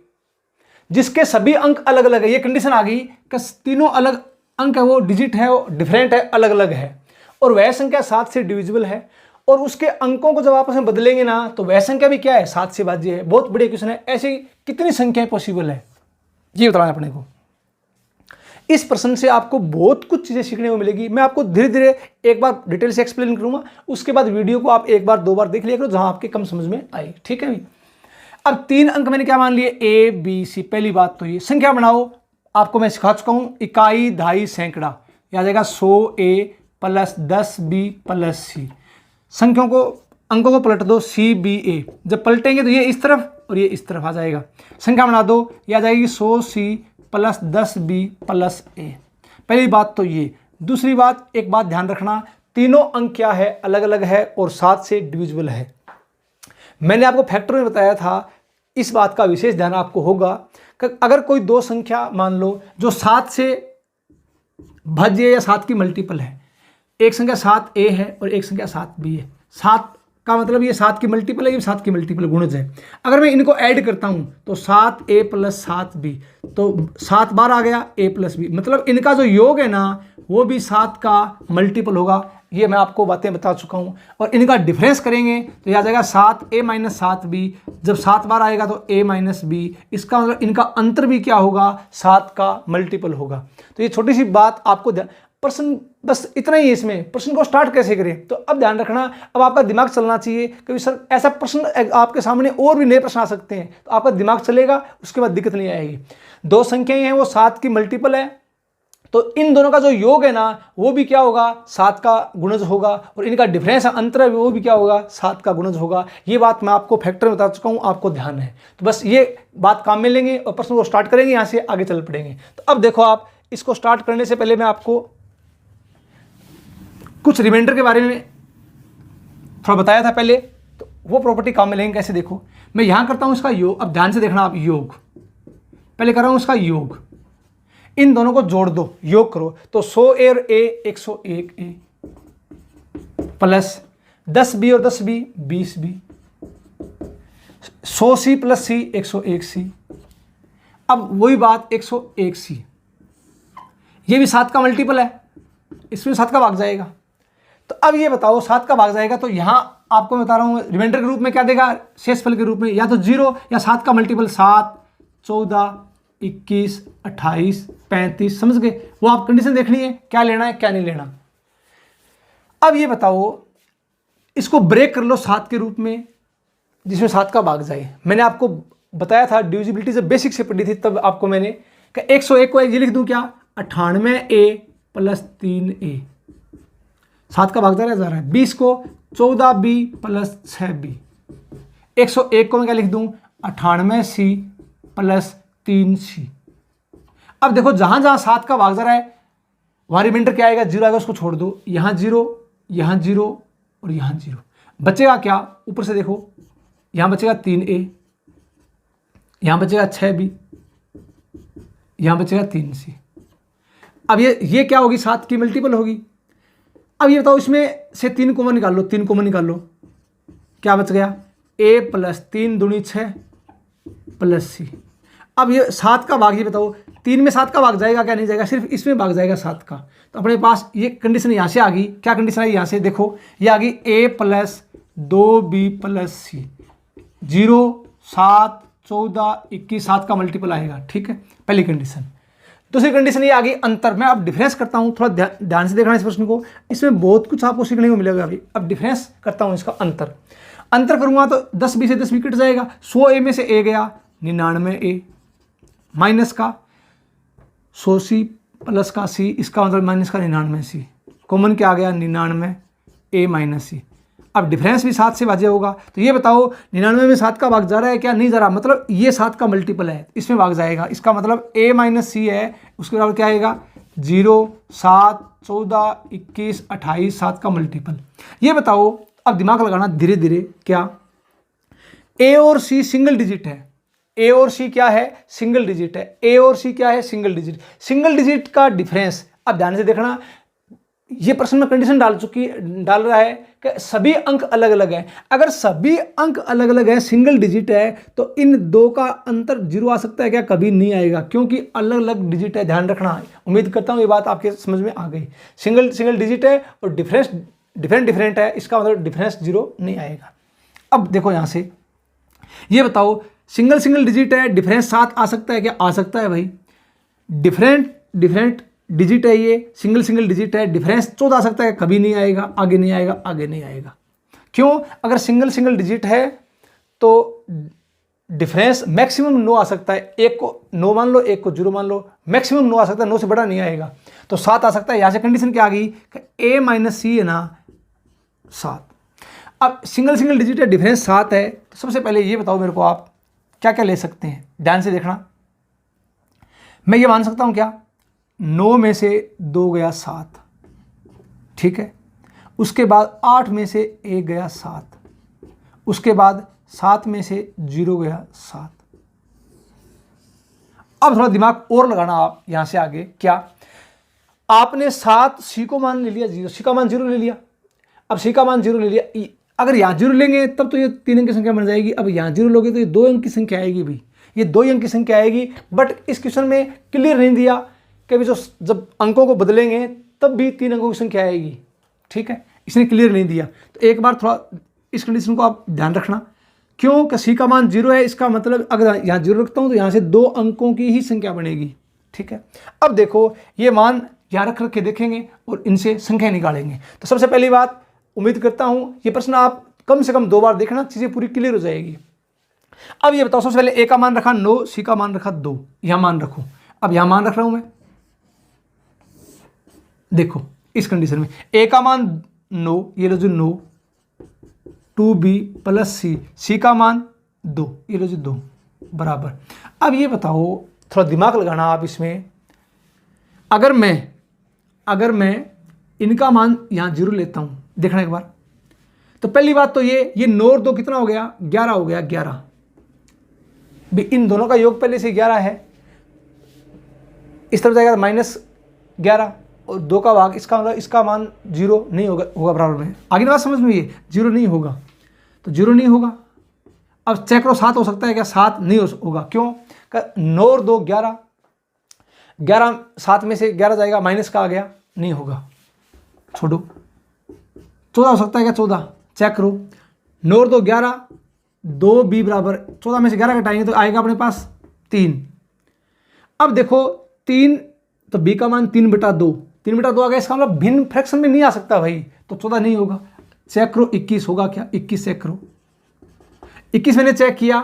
जिसके सभी अंक अलग अलग है। ये कंडीशन आ गई कि तीनों अलग अंक है, वो डिजिट है, वो डिफरेंट है, अलग अलग है। और वह संख्या 7 से डिविजिबल है। और उसके अंकों को जब आपस में बदलेंगे ना तो वह संख्या भी क्या है? 7 से भाज्य है। बहुत बढ़िया क्वेश्चन है। ऐसी कितनी संख्याएं पॉसिबल है ये बताना अपने को। इस प्रश्न से आपको बहुत कुछ चीजें सीखने को मिलेगी। मैं आपको धीरे धीरे एक बार डिटेल से एक्सप्लेन करूंगा, उसके बाद वीडियो को आप एक बार 2 बार देख लिया करो जहां आपके कम समझ में आए। ठीक है भाई। अब 3 अंक मैंने क्या मान लिए? A, B, C। पहली बात तो ये संख्या बनाओ, आपको मैं सिखा चुका हूं, इकाई, दहाई, सैकड़ा। याद आएगा 100A + 10B + C। संख्याओं को, अंकों को पलट दो, CBA। जब पलटेंगे तो ये इस तरफ और ये इस तरफ आ जाएगा। संख्या बना दो, यह आ जाएगी 100C + 10B + A। पहली बात तो ये। दूसरी बात, एक बात ध्यान रखना, तीनों अंक क्या है? अलग अलग है और 7 से डिविजिबल है। मैंने आपको फैक्टर में बताया था, इस बात का विशेष ध्यान आपको होगा कि अगर कोई 2 संख्या मान लो जो 7 से भाज्य या 7 की मल्टीपल है, एक संख्या 7A है और एक संख्या 7B है। 7 का मतलब ये 7 की मल्टीपल है, ये 7 की मल्टीपल गुणज है। अगर मैं इनको ऐड करता हूं तो 7A + 7B, तो 7 बार आ गया A + B, मतलब इनका जो योग है ना वो भी 7 का मल्टीपल होगा। ये मैं आपको बातें बता चुका हूं। और इनका डिफरेंस करेंगे तो यह आ जाएगा 7A - 7B। जब 7 बार आएगा तो A - B, इसका मतलब इनका अंतर भी क्या होगा? 7 का मल्टीपल होगा। तो ये छोटी सी बात आपको प्रश्न बस इतना ही है इसमें, प्रश्न को स्टार्ट कैसे करें। तो अब ध्यान रखना, अब आपका दिमाग चलना चाहिए कि सर ऐसा प्रश्न आपके सामने और भी नए प्रश्न आ सकते हैं, तो आपका दिमाग चलेगा, उसके बाद दिक्कत नहीं आएगी। दो संख्याएं हैं वो 7 की मल्टीपल है, तो इन दोनों का जो योग है ना वो भी क्या होगा, 7 का गुणज होगा, और इनका डिफरेंस अंतर है वो भी क्या होगा, 7 का गुणज होगा। ये बात मैं आपको फैक्टर में बता चुका हूँ, आपको ध्यान है। तो बस ये बात काम में लेंगे और प्रश्न को स्टार्ट करेंगे, यहाँ से आगे चल पड़ेंगे। तो अब देखो, आप इसको स्टार्ट करने से पहले मैं आपको कुछ रिमाइंडर के बारे में थोड़ा बताया था पहले, तो वो प्रॉपर्टी काम में लेंगे कैसे। देखो मैं यहां करता हूं इसका योग, अब ध्यान से देखना आप, योग पहले कर रहा हूं इसका योग, इन दोनों को जोड़ दो, योग करो, तो 100 और ए 101 ए प्लस 10b और 10b 20b, 100c प्लस सी 101c। अब वही बात 101c, ये भी 7 का मल्टीपल है, इसमें 7 का भाग जाएगा। तो अब ये बताओ 7 का भाग जाएगा, तो यहां आपको बता रहा हूं रिमाइंडर के रूप में क्या देगा, शेषफल के रूप में या तो 0 या 7 का मल्टीपल 7, 14, 21, 28, 35, समझ गए। वो आप कंडीशन देखनी है, क्या लेना है क्या नहीं लेना। अब ये बताओ, इसको ब्रेक कर लो 7 के रूप में जिसमें 7 का भाग जाए। मैंने आपको बताया था, डिविजिबिलिटी जब बेसिक से पढ़ी थी तब आपको मैंने कहा 101 को ये लिख दूं क्या, 98a प्लस 3a, 7 का भाग जा रहा है। 20 को 14b प्लस 6b, 101 को मैं क्या लिख दूं, 98c प्लस 3c। अब देखो जहां जहां 7 का भाग जा रहा है वहां रिमाइंडर क्या आएगा, 0 आएगा, उसको छोड़ दो। यहां 0, यहां 0 और यहां 0, बचेगा क्या, ऊपर से देखो, यहां बचेगा 3a, यहां बचेगा 6b, यहां बचेगा 3c। अब ये क्या होगी, 7 की मल्टीपल होगी। अब ये बताओ, इसमें से 3 कॉमन निकाल लो, 3 कॉमन निकाल लो, क्या बच गया, a प्लस 3 दूनी 6 प्लस c। अब ये 7 का भाग, ये बताओ 3 में 7 का भाग जाएगा क्या, नहीं जाएगा, सिर्फ इसमें भाग जाएगा 7 का। तो अपने पास ये कंडीशन यहाँ से आ गई, क्या कंडीशन आई, यहाँ से देखो ये आ गई a plus 2b plus c, 0, 7, 14, 21, 7 का मल्टीपल आएगा, ठीक है, पहली कंडीशन। दूसरी कंडीशन ये आ गई अंतर। मैं अब डिफरेंस करता हूँ, थोड़ा ध्यान से देखना इस प्रश्न को, इसमें बहुत कुछ आपको सीखने को मिलेगा अभी। अब डिफरेंस करता हूँ इसका अंतर करूँगा तो 10b से 10b कट जाएगा, 100a में से a गया 99a, माइनस का 100c प्लस का c, इसका मतलब माइनस का 99c, कॉमन क्या आ गया 99a माइनस c। अब डिफरेंस भी 7 से भाज्य होगा, तो ये बताओ 99 में 7 का भाग जा रहा है क्या, नहीं जा रहा, मतलब ये 7 का मल्टीपल है, इसमें भाग जाएगा। इसका मतलब a माइनस सी है, उसके बराबर क्या आएगा, 0, 7, 14, 21, 28, 7 का मल्टीपल। ये बताओ, अब दिमाग लगाना धीरे धीरे, क्या a और c सिंगल डिजिट है, a और c क्या है, सिंगल डिजिट है, a और c क्या है, सिंगल डिजिट का डिफरेंस। अब ध्यान से देखना, ये प्रश्न में कंडीशन डाल रहा है कि सभी अंक अलग अलग हैं। अगर सभी अंक अलग अलग है, सिंगल डिजिट है, तो इन दो का अंतर 0 आ सकता है क्या, कभी नहीं आएगा, क्योंकि अलग अलग डिजिट है। ध्यान रखना, उम्मीद करता हूं ये बात आपके समझ में आ गई। सिंगल डिजिट है और डिफरेंस डिफरेंट है, इसका मतलब डिफरेंस 0 नहीं आएगा। अब देखो यहां से, ये बताओ सिंगल डिजिट है, डिफरेंस 7 आ सकता है क्या, आ सकता है भाई। डिफरेंट डिजिट है, ये सिंगल डिजिट है, डिफरेंस 14 आ सकता है, कभी नहीं आएगा, आगे नहीं आएगा। क्यों, अगर सिंगल डिजिट है तो डिफरेंस मैक्सिमम 9 आ सकता है, एक को 9 मान लो, एक को 0 मान लो, मैक्सिमम 9 आ सकता है, 9 से बड़ा नहीं आएगा, तो 7 आ सकता है। यहां से कंडीशन क्या आ गई, a माइनस सी है ना 7। अब सिंगल डिजिट है, डिफरेंस 7 है, तो सबसे पहले ये बताओ मेरे को, आप क्या क्या ले सकते हैं, ध्यान से देखना। मैं ये मान सकता हूं क्या, 9 में से 2 गया 7, ठीक है, उसके बाद 8 में से 1 गया 7, उसके बाद 7 में से 0 गया 7। अब थोड़ा दिमाग और लगाना आप यहां से आगे, क्या आपने 7 सी को मान ले लिया 0, सी का मान 0 ले लिया। अब सी का मान 0 ले लिया, अगर यहां 0 लेंगे तब तो ये 3 अंक की संख्या बन जाएगी। अब यहां 0 लोगे तो ये 2 अंक की संख्या आएगी भाई, ये 2 अंक की संख्या आएगी। बट इस क्वेश्चन में क्लियर नहीं दिया कि जो जब अंकों को बदलेंगे तब भी 3 अंकों की संख्या आएगी, ठीक है, इसने क्लियर नहीं दिया। तो एक बार थोड़ा इस कंडीशन को आप ध्यान रखना, क्यों कि सी का मान 0 है, इसका मतलब अगर यहाँ 0 रखता हूँ तो यहाँ से 2 अंकों की ही संख्या बनेगी, ठीक है। अब देखो ये मान यहाँ रख के देखेंगे और इनसे संख्या निकालेंगे। तो सबसे पहली बात, उम्मीद करता हूँ ये प्रश्न आप कम से कम 2 बार देखना, चीज़ें पूरी क्लियर हो जाएगी। अब ये बताओ, सबसे पहले ए का मान रखा 9, सी का मान रखा 2, यहाँ मान रखो। अब यहाँ मान रख रहा हूँ मैं, देखो इस कंडीशन में ए का मान 9, ये लो जो 9, 2b प्लस सी का मान 2, ये लो जो 2 बराबर। अब ये बताओ, थोड़ा दिमाग लगाना आप इसमें, अगर मैं इनका मान यहाँ 0 लेता हूँ, देखना एक बार। तो पहली बात तो ये 9 और 2 कितना हो गया, 11 हो गया, 11। भी इन दोनों का योग पहले से 11 है, इस तरफ जाएगा -11 और 2 का भाग, इसका मतलब इसका मान 0 नहीं होगा बराबर में। आगे बात समझ में, ये 0 नहीं होगा, तो 0 नहीं होगा। अब चेक करो 7 हो सकता है क्या, 7 नहीं होगा। क्यों? 9 और 2 11, 11 7 में से 11 जाएगा, माइनस का आ गया, नहीं होगा, छोड़ो। 14 हो सकता है क्या, 14, चेक करो। 9 और 2 11, 2b बराबर 14 में से 11 घटाएंगे तो आएगा अपने पास 3। अब देखो 3, तो b का मान 3/2, 3/2 आ गया, इसका मतलब भिन्न फ्रैक्शन में नहीं आ सकता भाई, तो 14 नहीं होगा। चेक करो 21 होगा क्या, 21 चेक करो। 21 मैंने चेक किया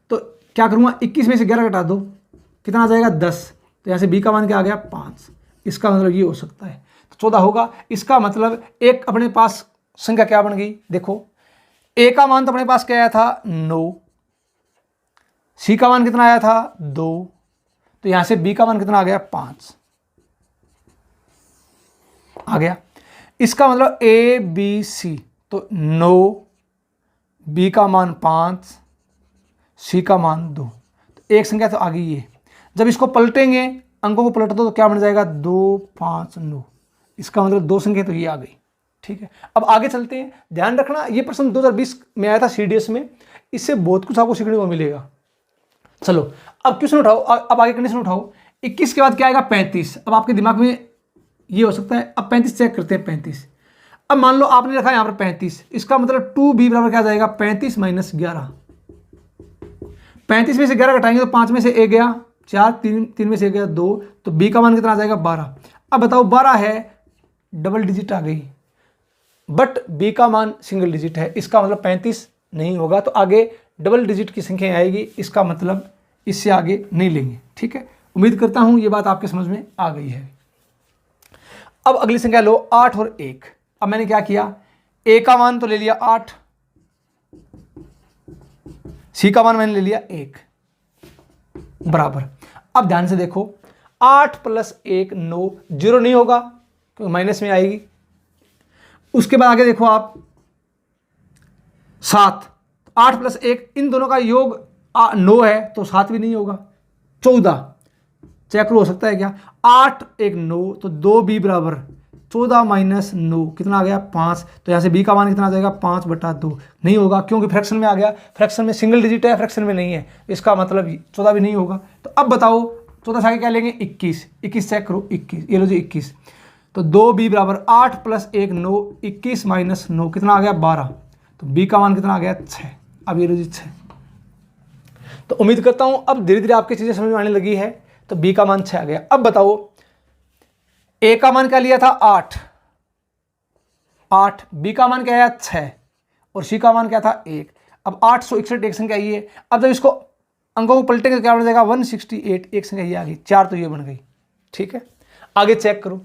तो क्या करूँगा, 21 में से 11 घटा दो, कितना आ जाएगा 10, तो यहाँ से b का मान क्या आ गया 5, इसका मतलब ये हो सकता है, तो 14 होगा। इसका मतलब एक अपने पास संख्या क्या बन गई, देखो a का मान तो अपने पास क्या आया था 9, c का मान कितना आया था 2, तो यहाँ से b का मान कितना आ गया 5 आ गया। इसका मतलब a b c, तो 9, b का मान 5, c का मान 2, तो एक संख्या तो आ गई ये। जब इसको पलटेंगे, अंकों को पलट दो तो क्या बन जाएगा 2 5 9, इसका मतलब 2 संख्या तो ये आ गई। ठीक है, अब आगे चलते हैं। ध्यान रखना ये प्रश्न 2020 में आया था CDS में, इससे बहुत कुछ आपको सीखने को मिलेगा। चलो अब क्वेश्चन उठाओ, अब आगे कंडीशन उठाओ। 21 के बाद क्या आएगा 35। अब आपके दिमाग में ये हो सकता है, अब 35 चेक करते हैं। 35, अब मान लो आपने रखा यहाँ पर 35, इसका मतलब 2b बराबर क्या जाएगा 35 - 11। 35 में से 11 घटाएंगे तो 5 में से 1 गया 4, 3 में से 1 गया 2, तो b का मान कितना आ जाएगा 12। अब बताओ 12 है, डबल डिजिट आ गई, बट b का मान सिंगल डिजिट है, इसका मतलब 35 नहीं होगा, तो आगे डबल डिजिट की संख्या आएगी, इसका मतलब इससे आगे नहीं लेंगे। ठीक है, उम्मीद करता हूं ये बात आपके समझ में आ गई है। अब अगली संख्या लो 8 और 1। अब मैंने क्या किया, a का मान तो ले लिया 8, c का मान मैंने ले लिया 1 बराबर। अब ध्यान से देखो 8 + 1 9, 0 नहीं होगा क्योंकि माइनस में आएगी। उसके बाद आगे देखो आप 7, 8 + 1, इन दोनों का योग 9 है, तो 7 भी नहीं होगा। 14 चेक हो सकता है क्या, 8 1 9, तो 2b बराबर 14 - 9 कितना आ गया 5, तो यहाँ से b का मान कितना आ जाएगा 5/2, नहीं होगा क्योंकि फ्रैक्शन में आ गया, फ्रैक्शन में सिंगल डिजिट है, फ्रैक्शन में नहीं है, इसका मतलब 14 भी नहीं होगा। तो अब बताओ 14 से आगे क्या लेंगे 21, 21 चेक करो 21, ये लो जी 21, तो 2b बराबर 8 + 1 9, 21 - 9 कितना आ गया 12, तो b का मान कितना आ गया 6। अब ये लो जी 6। तो उम्मीद करता हूँ अब धीरे धीरे आपकी चीज़ें समझ में आने लगी है। तो b का मान 6 आ गया। अब बताओ a का मान क्या लिया था 8, b का मान क्या आया 6 और c का मान क्या था 1। अब 861 एक संख्या ये, अब जब इसको अंकों को पलटेंगे तो क्या बन जाएगा 168, एक संख्या ये आ गई, 4 तो ये बन गई। ठीक है, आगे चेक करो।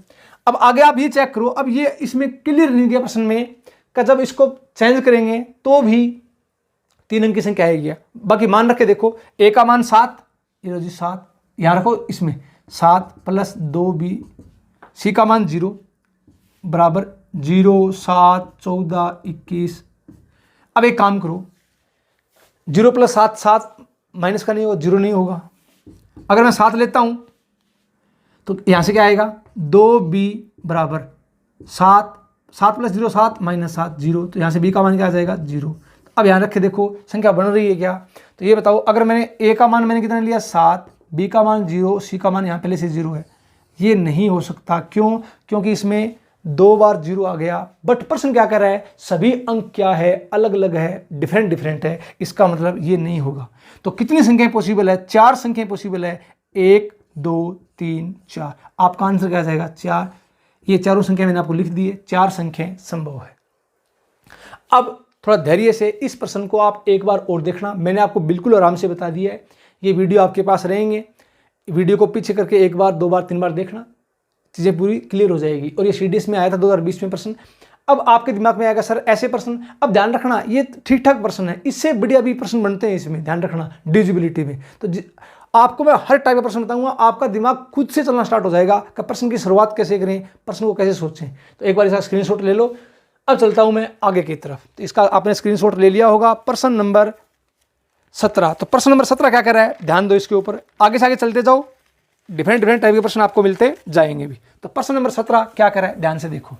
अब आगे आप ये चेक करो, अब ये इसमें क्लियर नहीं दिया प्रश्न में कि जब इसको चेंज करेंगे तो भी 3 अंक की संख्या आएगी। बाकी मान रख के देखो, a का मान 7, ये लो जी 7, यहाँ रखो इसमें 7 + 2b, c का मान 0 बराबर 0 7 14 21। अब एक काम करो, 0 + 7 7 माइनस का नहीं होगा, 0 नहीं होगा। अगर मैं 7 लेता हूँ तो यहाँ से क्या आएगा 2b बराबर 7, 7 + 0 7 - 7 0, तो यहाँ से b का मान क्या आ जाएगा 0। अब यहाँ रख के देखो संख्या बन रही है क्या, तो ये बताओ अगर मैंने a का मान मैंने कितना लिया 7, b का मान 0, c का मान यहाँ पहले से 0 है, ये नहीं हो सकता। क्यों? क्योंकि इसमें 2 बार 0 आ गया, बट प्रश्न क्या कर रहा है सभी अंक क्या है अलग अलग है, डिफरेंट डिफरेंट है, इसका मतलब ये नहीं होगा। तो कितनी संख्याएं पॉसिबल है, 4 संख्याएं पॉसिबल है, 1 2 3 4। आपका आंसर क्या जाएगा 4। ये चारों संख्या मैंने आपको लिख दी है, 4 संख्याएं संभव है। अब थोड़ा धैर्य से इस प्रश्न को आप एक बार और देखना, मैंने आपको बिल्कुल आराम से बता दिया है। ये वीडियो आपके पास रहेंगे, वीडियो को पीछे करके 1 बार 2 बार 3 बार देखना, चीज़ें पूरी क्लियर हो जाएगी। और ये सीडीएस में आया था 2020 में प्रश्न। अब आपके दिमाग में आएगा सर ऐसे प्रश्न, अब ध्यान रखना ये ठीक ठाक प्रश्न है, इससे बढ़िया भी प्रश्न बनते हैं इसमें, ध्यान रखना डिविजिबिलिटी में। तो आपको मैं हर टाइप का प्रश्न बताऊंगा, आपका दिमाग खुद से चलना स्टार्ट हो जाएगा कि प्रश्न की शुरुआत कैसे करें, प्रश्न को कैसे सोचें। तो एक बार इसका स्क्रीनशॉट ले लो। अब चलता हूं मैं आगे की तरफ। तो इसका आपने स्क्रीनशॉट ले लिया होगा, प्रश्न नंबर 17। तो प्रश्न नंबर 17 क्या कर रहा है, ध्यान दो इसके ऊपर, आगे से आगे चलते जाओ, डिफरेंट टाइप के प्रश्न आपको मिलते जाएंगे भी। तो प्रश्न नंबर 17 क्या कर रहा है, ध्यान से देखो।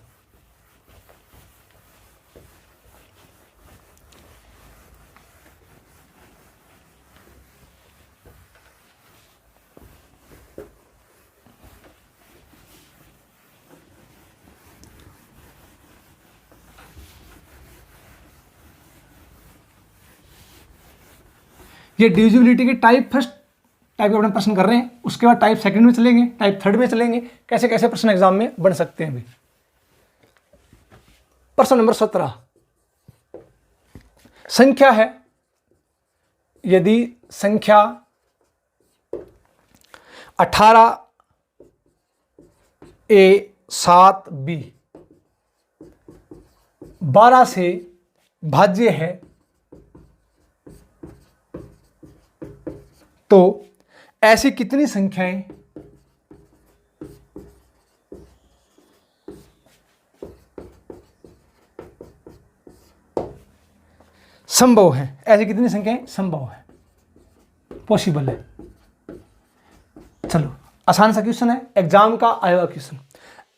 ये डिविजिबिलिटी के टाइप फर्स्ट टाइप के अपने प्रश्न कर रहे हैं, उसके बाद टाइप सेकंड में चलेंगे, टाइप थर्ड में चलेंगे, कैसे कैसे प्रश्न एग्जाम में बन सकते हैं भी। प्रश्न नंबर 17 संख्या है, यदि संख्या 18a7b 12 से भाज्य है, तो ऐसी कितनी संख्याएं संभव है, ऐसी कितनी संख्याएं संभव है, पॉसिबल है। चलो आसान सा क्वेश्चन है, एग्जाम का आया हुआ क्वेश्चन।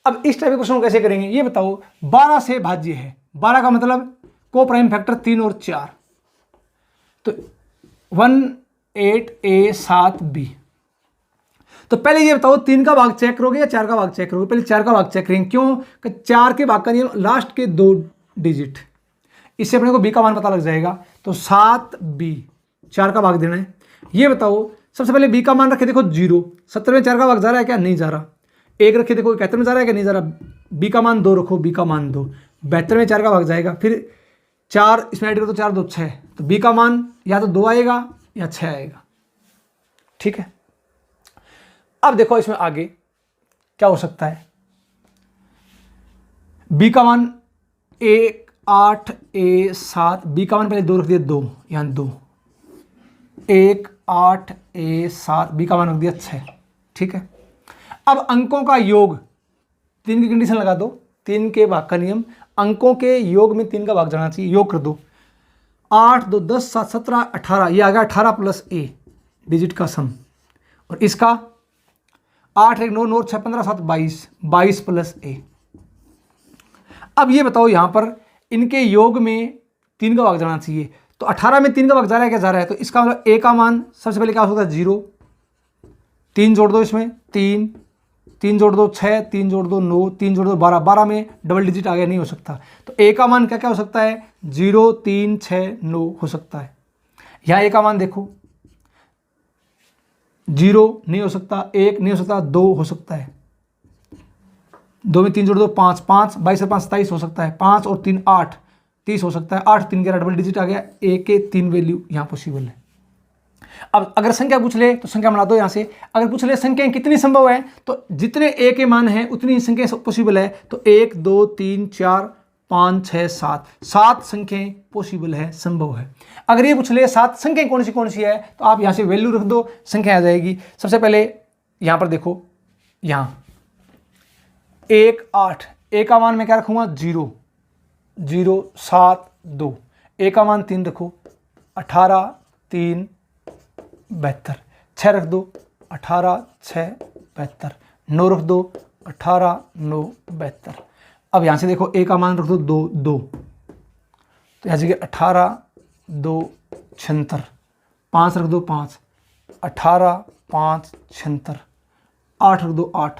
अब इस टाइप के क्वेश्चन को कैसे करेंगे ये बताओ। 12 से भाज्य है, 12 का मतलब को प्राइम फैक्टर 3 और 4, तो 18a7b। तो पहले ये बताओ 3 का भाग चेक करोगे या 4 का भाग चेक करोगे, पहले 4 का भाग चेक करेंगे। क्यों कि 4 के भाग का नियम लास्ट के 2 डिजिट, इससे अपने को b का मान पता लग जाएगा। तो 7b 4 का भाग देना है। ये बताओ सबसे पहले b का मान रखे, देखो 0। 70 में 4 का भाग जा रहा है क्या, नहीं जा रहा। 1 रखे, देखो 71 में जा रहा है क्या, नहीं जा रहा। b का मान 2 रखो, b का मान 2। 72 में 4 का भाग जाएगा, फिर 4 इसमें ऐड करो तो 4 2 6, तो b का मान या तो 2 आएगा या 6 आएगा। ठीक है, अब देखो इसमें आगे क्या हो सकता है। b का मान 1 8 a 7, b का मान पहले 2 रख दिया, 2 यहाँ 2, 1 8 a 7, b का मान रख दिया 6। ठीक है, अब अंकों का योग, 3 की कंडीशन लगा दो, 3 के भाग का नियम, अंकों के योग में 3 का भाग जाना चाहिए, योग कर दो। 8 2 10 7 17 18, ये आ गया 18 प्लस a डिजिट का सम, और इसका 8 1 9 9 6 15 7 22, 22 प्लस a। अब ये बताओ यहाँ पर इनके योग में 3 का भाग जाना चाहिए, तो 18 में 3 का भाग जा रहा है क्या, जा रहा है। तो इसका मतलब a का मान सबसे पहले क्या हो सकता है 0, 3 जोड़ दो इसमें 3, 3 जोड़ दो 6, 3 जोड़ दो 9, 3 जोड़ दो 12, 12 में डबल डिजिट आ गया, नहीं हो सकता। तो a का मान क्या क्या हो सकता है 0 3 6 9 हो सकता है। यहाँ a का मान देखो 0 नहीं हो सकता, 1 नहीं हो सकता, 2 हो सकता है। 2 में 3 जोड़ दो 5, 5 22 और 5 27 हो सकता है, 5 और 3 8 30 हो सकता है, 8 3 11 डबल डिजिट आ गया, a के 3 वैल्यू यहाँ पॉसिबल है। अब अगर संख्या पूछ ले तो संख्या बना दो यहाँ से। अगर पूछ ले संख्याएं कितनी संभव है, तो जितने a के मान हैं उतनी संख्या पॉसिबल है। तो 1 2 3 4 5 6 7, 7 संख्याएं पॉसिबल है, संभव है। अगर ये पूछ ले 7 संख्याएं कौन सी है, तो आप यहाँ से वैल्यू रख दो, संख्या आ जाएगी। सबसे पहले यहाँ पर देखो, यहाँ 1 8, a का मान मैं क्या रखूँगा 0 0 7 2, a का मान 3 रखो, 18 3 72, 6 रख दो 18 6 72, 9 रख दो 18 9 72। अब यहाँ से देखो a का मान रख दो 2 2, तो यहाँ से 18 2 76, 5 रख दो 5, 18 5 76, 8 रख दो 8,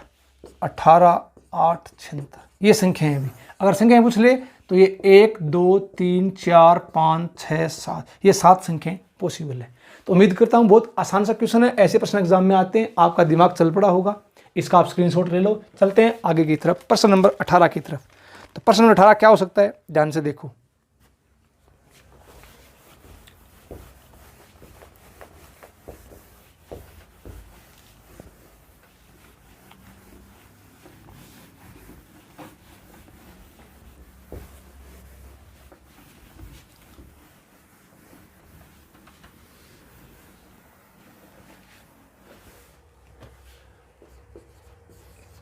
18 8 76। ये संख्याएं भी अगर संख्याएं पूछ ले तो ये 1 2 3 4 5 6 7, ये 7 संख्याएं पॉसिबल है। तो उम्मीद करता हूँ बहुत आसान सा क्वेश्चन है, ऐसे प्रश्न एग्जाम में आते हैं, आपका दिमाग चल पड़ा होगा। इसका आप स्क्रीनशॉट ले लो। चलते हैं आगे की तरफ, प्रश्न नंबर 18 की तरफ। तो प्रश्न नंबर 18 क्या हो सकता है, ध्यान से देखो।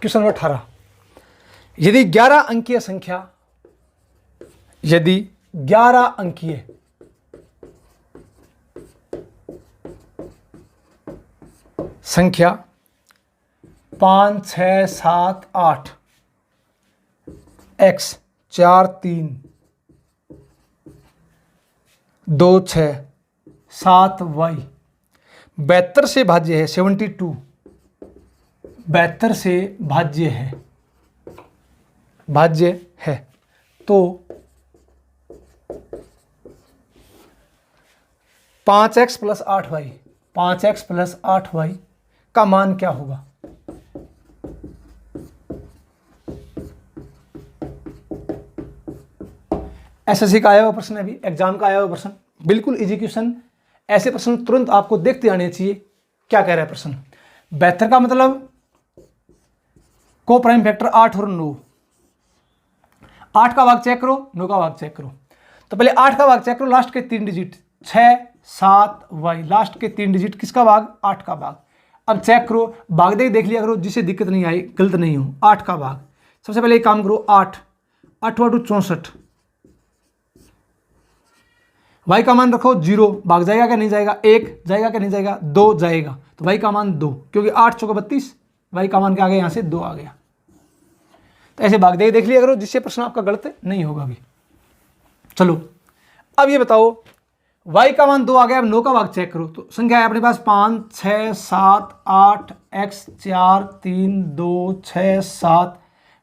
क्वेश्चन नंबर 18, यदि 11 अंकीय संख्या, यदि 11 अंकीय संख्या 5 6 7 8 x 4 3 2 6 7 y 72 से भाज्य है, 72 72 से भाज्य है, भाज्य है, तो 5x plus 8y, 5x plus 8y का मान क्या होगा? एसएससी का आया हुआ प्रश्न है, अभी एग्जाम का आया हुआ प्रश्न, बिल्कुल इजी क्वेश्चन। ऐसे प्रश्न तुरंत आपको देखते आने चाहिए। क्या कह रहा है प्रश्न? 72 का मतलब को प्राइम फैक्टर 8 और 9, 8 का भाग चेक करो, 9 का भाग चेक करो। तो पहले 8 का भाग चेक करो, लास्ट के 3 डिजिट 6 7 y, लास्ट के 3 डिजिट किसका भाग? 8 का भाग। अब चेक करो, भाग देख लिया करो, जिससे दिक्कत नहीं आई, गलत नहीं हो। 8 का भाग, सबसे पहले एक काम करो, 8 8 8 64, y का मान रखो 0, भाग जाएगा क्या नहीं जाएगा? 1 जाएगा क्या नहीं जाएगा? 2 जाएगा, तो y का मान 2, क्योंकि 8 चौका 32, y का मान क्या आ गया? यहाँ से 2 आ गया। तो ऐसे भाग देख लिया करो, जिससे प्रश्न आपका गलत नहीं होगा अभी। चलो अब ये बताओ, y का मान 2 आ गया, अब 9 का भाग चेक करो। तो संख्या है अपने पास 5 6 7 8 x 4 3 2 6 7,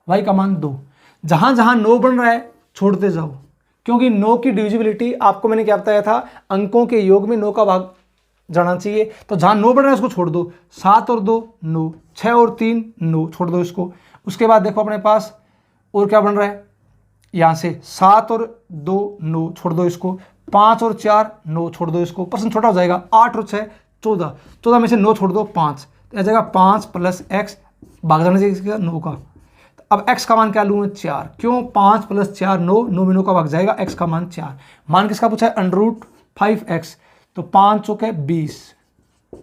y का मान 2। जहां जहां 9 बन रहा है छोड़ते जाओ, क्योंकि 9 की डिविजिबिलिटी आपको मैंने क्या बताया था, अंकों के योग में 9 का भाग जाना चाहिए। तो जहां 9 बन रहा है उसको छोड़ दो, 7 और 2 9, 6 और 3 9, छोड़ दो इसको। उसके बाद देखो अपने पास और क्या बन रहा है, यहाँ से 7 और 2 9, छोड़ दो इसको। 5 और 4 9, छोड़ दो इसको। प्रश्न छोटा हो जाएगा, 8 और 6 14, 14 में से 9 छोड़ दो 5, तो आ जाएगा 5 प्लस x, भाग जाने से इसका 9 का। तो अब x का मान क्या लूँ? 4, क्यों? 5 प्लस 4 9, 9 में 9 का भाग जाएगा, x का मान 4। मान किसका पूछा है? √5x, तो 5 चौके 20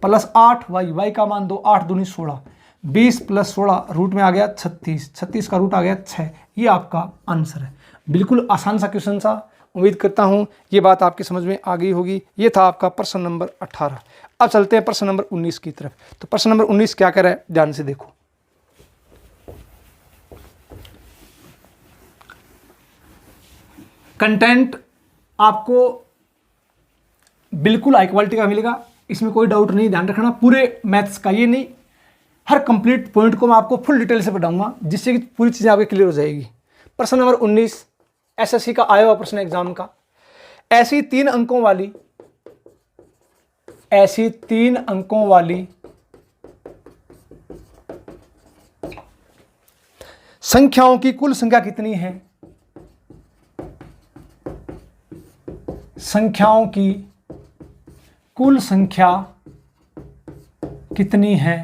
प्लस 8 y का मान 2, 8 दूनी 16, 20 प्लस 16 रूट में आ गया 36, 36 का रूट आ गया 6। ये आपका आंसर है। बिल्कुल आसान सा क्वेश्चन सा, उम्मीद करता हूँ ये बात आपकी समझ में आ गई होगी। ये था आपका प्रश्न नंबर 18। अब चलते हैं प्रश्न नंबर 19 की तरफ। तो प्रश्न नंबर 19 क्या कह रहा है, ध्यान से देखो। कंटेंट आपको बिल्कुल हाई क्वालिटी का मिलेगा, इसमें कोई डाउट नहीं, ध्यान रखना। पूरे मैथ्स का ये नहीं, हर कंप्लीट पॉइंट को मैं आपको फुल डिटेल से पढ़ाऊंगा, जिससे कि पूरी चीज़ें आपके क्लियर हो जाएगी। प्रश्न नंबर 19 एसएससी का आया हुआ प्रश्न एग्जाम का। ऐसी 3 अंकों वाली संख्याओं की कुल संख्या कितनी है? संख्याओं की कुल संख्या कितनी है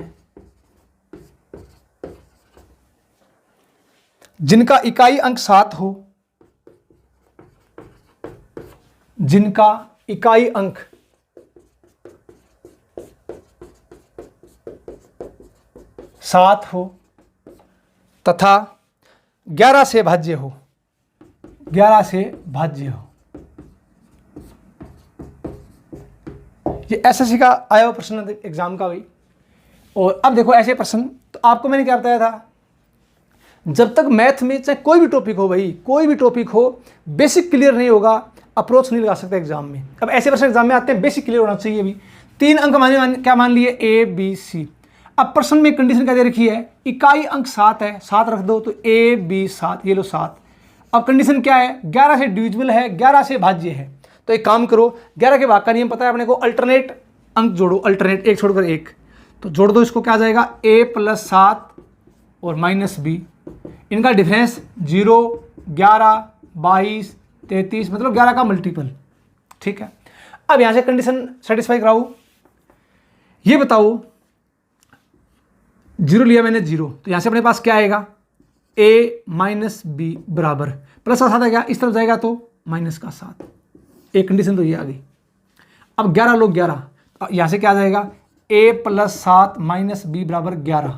जिनका इकाई अंक 7 हो, जिनका इकाई अंक 7 हो तथा 11 से भाज्य हो, 11 से भाज्य हो। ये एसएससी का आया हुआ प्रश्न एग्जाम का भाई। और अब देखो ऐसे प्रश्न, तो आपको मैंने क्या बताया था, जब तक मैथ में चाहे कोई भी टॉपिक हो भाई, कोई भी टॉपिक हो, बेसिक क्लियर नहीं होगा अप्रोच नहीं लगा सकते एग्जाम में। अब ऐसे प्रश्न एग्जाम में आते हैं, बेसिक क्लियर होना चाहिए। भी 3 अंक क्या मान लिए? A B C. अब प्रश्न में कंडीशन क्या दे रखी है? इकाई अंक 7 है, 7 रख दो, तो ए बी 7, ये लो 7। अब कंडीशन क्या है? 11 से डिविजिबल है, 11 से भाज्य है। तो एक काम करो, 11 के भाग का नियम पता है अपने को, अल्टरनेट अंक जोड़ो, अल्टरनेट एक छोड़कर एक, तो जोड़ दो इसको, क्या आ जाएगा a प्लस 7 और माइनस b, इनका डिफरेंस 0, 11, 22, 33, मतलब 11 का मल्टीपल। ठीक है, अब यहां से कंडीशन सेटिस्फाई कराओ। ये बताओ 0 लिया मैंने 0, तो यहां से अपने पास क्या आएगा a माइनस बी बराबर प्लस का 7 है क्या, इस तरफ जाएगा तो माइनस का 7। एक कंडीशन तो ये आ गई। अब 11 लोग 11, यहां से क्या आ जाएगा a प्लस 7 माइनस बी बराबर 11,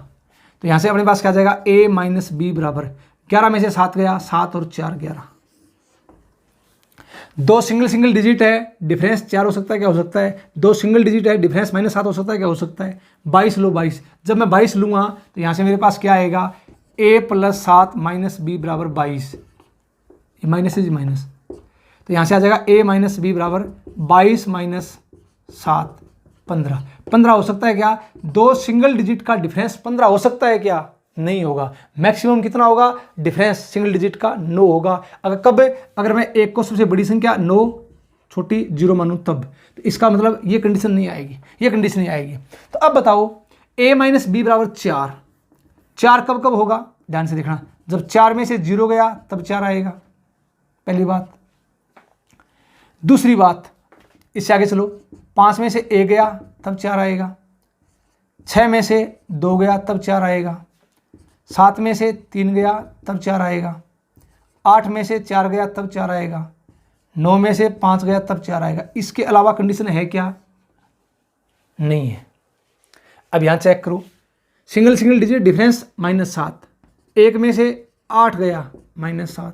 तो यहां से अपने पास क्या आ जाएगा a माइनस बी बराबर 11 में से 7 गया, 7 और 4 11। दो सिंगल डिजिट है, डिफरेंस 4 हो सकता है, क्या हो सकता है, दो सिंगल डिजिट है, डिफरेंस माइनस 7 हो सकता है, क्या हो सकता है, 22 लो 22। जब मैं 22 लूंगा तो यहां से मेरे पास क्या आएगा a प्लस 7 माइनस बी बराबर 22, ये माइनस है जी माइनस, तो यहां से आ जाएगा a माइनस बी बराबर 22 माइनस 7 15। 15 हो सकता है क्या, दो सिंगल डिजिट का डिफरेंस 15 हो सकता है क्या, नहीं होगा। मैक्सिमम कितना होगा डिफरेंस सिंगल डिजिट का, 9 होगा। अगर कब, अगर मैं एक को सबसे बड़ी संख्या 9 छोटी 0 मानूं तब, तो इसका मतलब ये कंडीशन नहीं आएगी, ये कंडीशन नहीं आएगी। तो अब बताओ a माइनस बी बराबर 4, 4 कब कब होगा, ध्यान से देखना, जब 4 में से 0 गया तब 4 आएगा, पहली बात। दूसरी बात, इससे आगे चलो, 5 में से 1 गया तब 4 आएगा, 6 में से 2 गया तब 4 आएगा, 7 में से 3 गया तब 4 आएगा, 8 में से 4 गया तब 4 आएगा, 9 में से 5 गया तब 4 आएगा। इसके अलावा कंडीशन है क्या, नहीं है। अब यहाँ चेक करो, सिंगल डिजिट डिफरेंस -7, 1 में से 8 गया -7,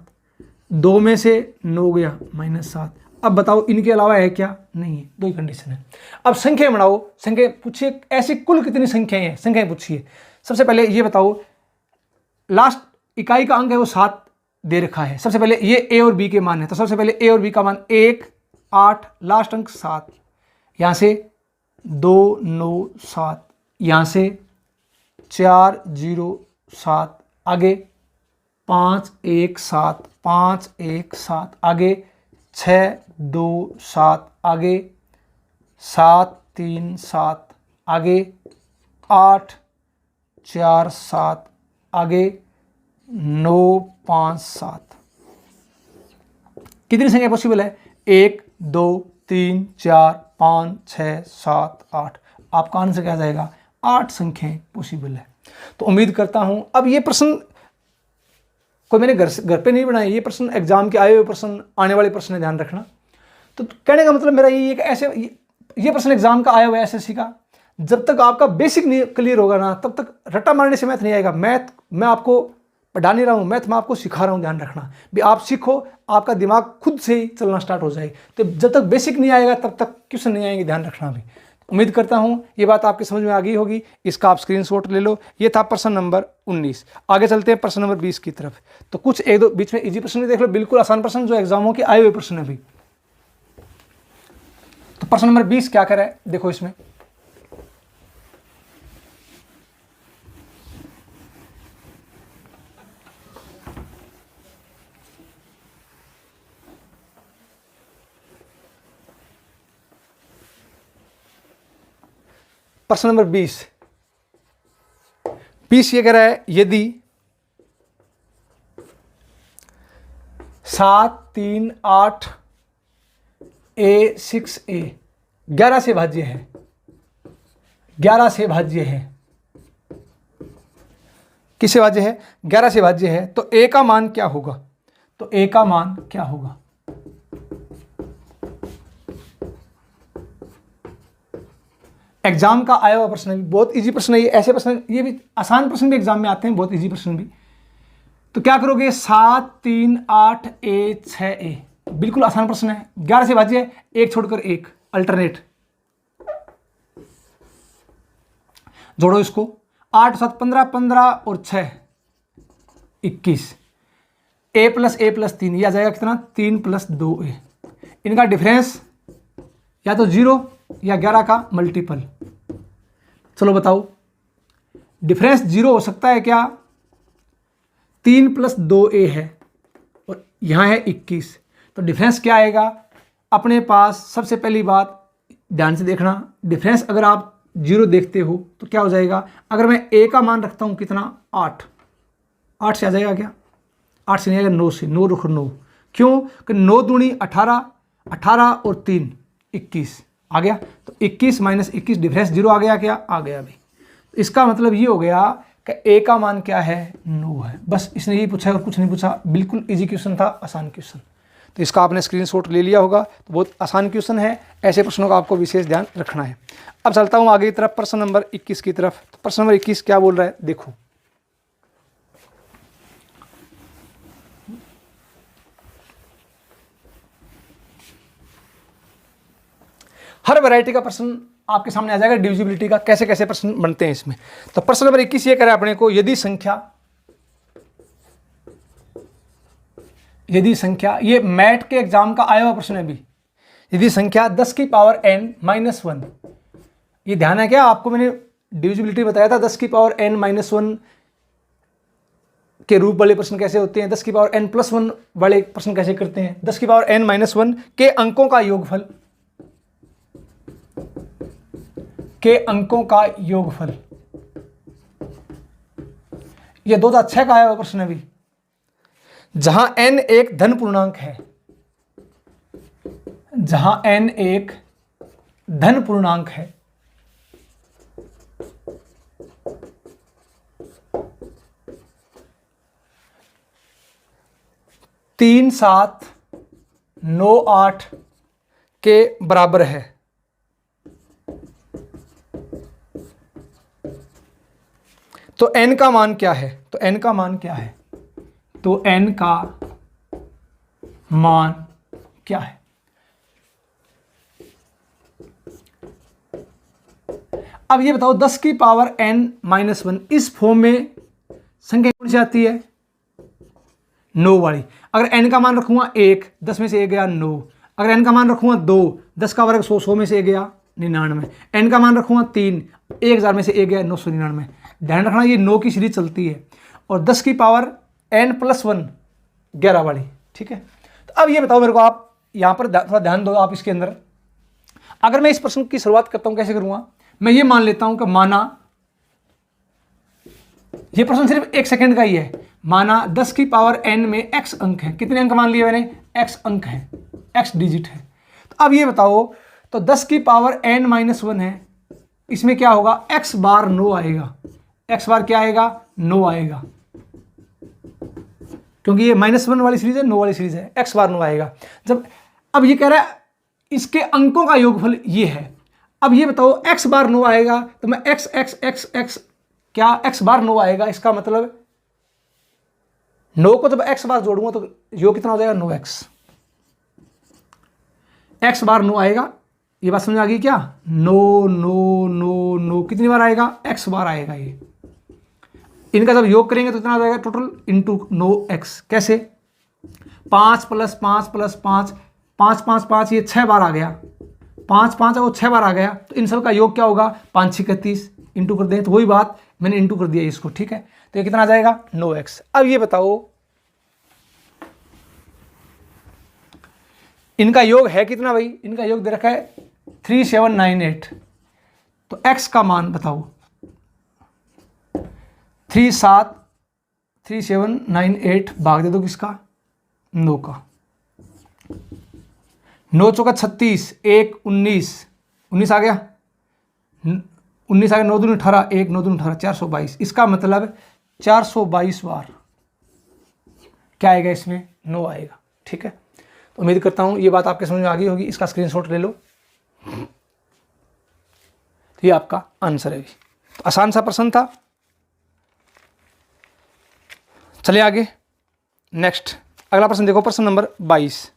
2 में से 9 गया -7। अब बताओ इनके अलावा है क्या, नहीं है, दो ही कंडीशन है। अब संख्या बनाओ, संख्या पूछिए ऐसी कुल कितनी संख्याएं हैं, संख्याएं पूछिए। सबसे पहले ये बताओ, लास्ट इकाई का अंक है वो 7 दे रखा है, सबसे पहले ये a और b के मान है, तो सबसे पहले a और b का मान 1, 8, लास्ट अंक 7, यहां से 2, 9, 7, यहां से 4, 0, 7, आगे 5, 1, 7, 5, 1, 7, आगे 6, 2, 7, आगे 7, 3, 7, आगे 8, 4, 7, आगे 9, 5, 7। कितनी संख्या पॉसिबल है, 1, 2, 3, 4, 5, 6, 7, 8। आपका आंसर क्या जाएगा, 8 संख्याएं पॉसिबल है। तो उम्मीद करता हूं, अब ये प्रश्न कोई मैंने घर पे नहीं बनाए, ये प्रश्न एग्जाम के आए हुए प्रश्न, आने वाले प्रश्न है, ध्यान रखना। तो कहने का मतलब मेरा ये ऐसे, ये प्रश्न एग्जाम का आया हुआ है एसएससी का। जब तक आपका बेसिक नहीं क्लियर होगा ना, तब तक रट्टा मारने से मैथ नहीं आएगा। मैथ मैं आपको पढ़ा नहीं रहा हूँ, मैथ मैं आपको सिखा रहा हूँ, ध्यान रखना भी। आप सीखो, आपका दिमाग खुद से ही चलना स्टार्ट हो जाए। तो जब तक बेसिक नहीं आएगा तब तक क्वेश्चन नहीं आएंगे, ध्यान रखना भी। उम्मीद करता हूँ ये बात आपके समझ में आ गई होगी। इसका आप स्क्रीनशॉट ले लो। ये था प्रश्न नंबर 19। आगे चलते हैं प्रश्न नंबर 20 की तरफ। तो कुछ एक दो बीच में इजी प्रश्न भी देख लो, बिल्कुल आसान प्रश्न जो एग्जामों के आए हुए प्रश्न है भी। तो प्रश्न नंबर 20 क्या कर रहा है, देखो इसमें प्रश्न नंबर 20 ये कह रहा है, यदि 7, 3, 8 a 6a 11 से भाज्य है, 11 से भाज्य है, किससे भाज्य है, 11 से भाज्य है, तो a का मान क्या होगा, तो a का मान क्या होगा। एग्जाम का आया हुआ प्रश्न भी, बहुत इजी प्रश्न है ये। ऐसे प्रश्न, ये भी आसान प्रश्न भी एग्जाम में आते हैं, बहुत इजी प्रश्न भी। तो क्या करोगे, 7, 3, 8 a 6a, बिल्कुल आसान प्रश्न है। 11 से भाज्य है, एक छोड़कर एक, अल्टरनेट जोड़ो इसको। 8 7 15, 15 और 6 21, a प्लस 3, यह आ जाएगा कितना, 3 + 2a। इनका डिफरेंस या तो 0 या 11 का मल्टीपल। चलो बताओ, डिफरेंस 0 हो सकता है क्या, 3 + 2a है और यहां है 21, तो डिफरेंस क्या आएगा अपने पास। सबसे पहली बात ध्यान से देखना, डिफरेंस अगर आप जीरो देखते हो तो क्या हो जाएगा, अगर मैं ए का मान रखता हूँ कितना 8, 8 से आ जाएगा क्या, 8 से नहीं आएगा, 9 से, 9 रुको 9, क्यों कि 9 दूनी 18, 18 और 3 21 आ गया, तो 21 माइनस 21 डिफरेंस जीरो आ गया क्या, आ गया भाई। इसका मतलब ये हो गया कि ए का मान क्या है 9 है। बस इसने यही पूछा और कुछ नहीं पूछा, बिल्कुल इजी क्वेश्चन था, आसान क्वेश्चन। तो इसका आपने स्क्रीनशॉट ले लिया होगा, तो बहुत आसान क्वेश्चन है, ऐसे प्रश्नों का आपको विशेष ध्यान रखना है। अब चलता हूँ आगे की तरफ, प्रश्न नंबर 21 की तरफ। तो प्रश्न नंबर 21 क्या बोल रहा है, देखो हर वैरायटी का प्रश्न आपके सामने आ जाएगा, डिविजिबिलिटी का कैसे कैसे प्रश्न बनते हैं इसमें। तो प्रश्न नंबर 21 ये कह रहा है अपने को, यदि संख्या ये मैट के एग्जाम का आया हुआ प्रश्न है भी, यदि संख्या 10 की पावर n माइनस 1, ये ध्यान है क्या आपको, मैंने डिविजिबिलिटी बताया था 10 की पावर n माइनस 1 के रूप वाले प्रश्न कैसे होते हैं, 10 की पावर n प्लस 1 वाले प्रश्न कैसे करते हैं। 10 की पावर n माइनस 1 के अंकों का योगफल, के अंकों का योगफल, ये 2006 का आया हुआ प्रश्न है भी, जहां n एक धन पूर्णांक है, जहां n एक धन पूर्णांक है, तीन 7 9 8 के बराबर है। तो n का मान क्या है, तो n का मान क्या है, तो n का मान क्या है। अब ये बताओ 10 की पावर n माइनस 1 इस फॉर्म में संख्या कौन सी आती है, 9 वाली। अगर n का मान रखूंगा 1, 10 में से 1 गया 9, अगर n का मान रखूंगा 2, 10 का वर्ग 100, 100 में से 1 गया 99, n का मान रखूंगा 3, 1000 में से 1 गया 999। ध्यान रखना ये 9 की सीरीज चलती है, और 10 की पावर n प्लस 1 11 वाली, ठीक है। तो अब ये बताओ मेरे को, आप यहाँ पर थोड़ा ध्यान दो आप इसके अंदर। अगर मैं इस प्रश्न की शुरुआत करता हूँ, कैसे करूँगा, मैं ये मान लेता हूँ कि माना ये प्रश्न सिर्फ 1 सेकंड का ही है, माना 10 की पावर n में x अंक है, कितने अंक मान लिए मैंने, x अंक है, x डिजिट है। तो अब ये बताओ, तो 10 की पावर n माइनस 1 है, इसमें क्या होगा, x बार 9 आएगा, x बार क्या आएगा 9 आएगा, क्योंकि ये -1 वाली सीरीज है, 9 वाली सीरीज है, x बार 9 आएगा। जब अब ये कह रहा है इसके अंकों का योगफल ये है, अब ये बताओ x बार 9 आएगा, तो मैं x क्या x बार 9 आएगा, इसका मतलब 9 को जब x बार जोड़ूंगा तो योग कितना हो जाएगा 9x, x बार 9 आएगा। ये बात समझ आ गई क्या, 9 9 9 9 कितनी बार आएगा, x बार आएगा। ये इनका जब योग करेंगे तो कितना आ जाएगा टोटल इंटू 9x, कैसे 5 प्लस 5 प्लस 5, 5 5 5, ये 6 बार आ गया, 5 5 और 6 बार आ गया, तो इन सब का योग क्या होगा 5 6 31, इंटू कर दें, तो वही बात मैंने इंटू कर दिया इसको, ठीक है। तो ये कितना आ जाएगा 9x। अब ये बताओ इनका योग है कितना भाई, इनका योग दे रखा है 3798, तो x का मान बताओ, 3798 भाग दे दो किसका, 9 का, 9 चौका 36, 1 19, 19 आ गया, 19 आ गया, 9 दूनी 18, 1 9 दूनी 18, 422। इसका मतलब 422 बार क्या आएगा इसमें, 9 आएगा, ठीक है। तो उम्मीद करता हूँ ये बात आपके समझ में आ गई होगी, इसका स्क्रीनशॉट ले लो। तो ये आपका आंसर है। तो आसान सा प्रश्न था। चलिए आगे, नेक्स्ट अगला प्रश्न देखो, प्रश्न नंबर 22।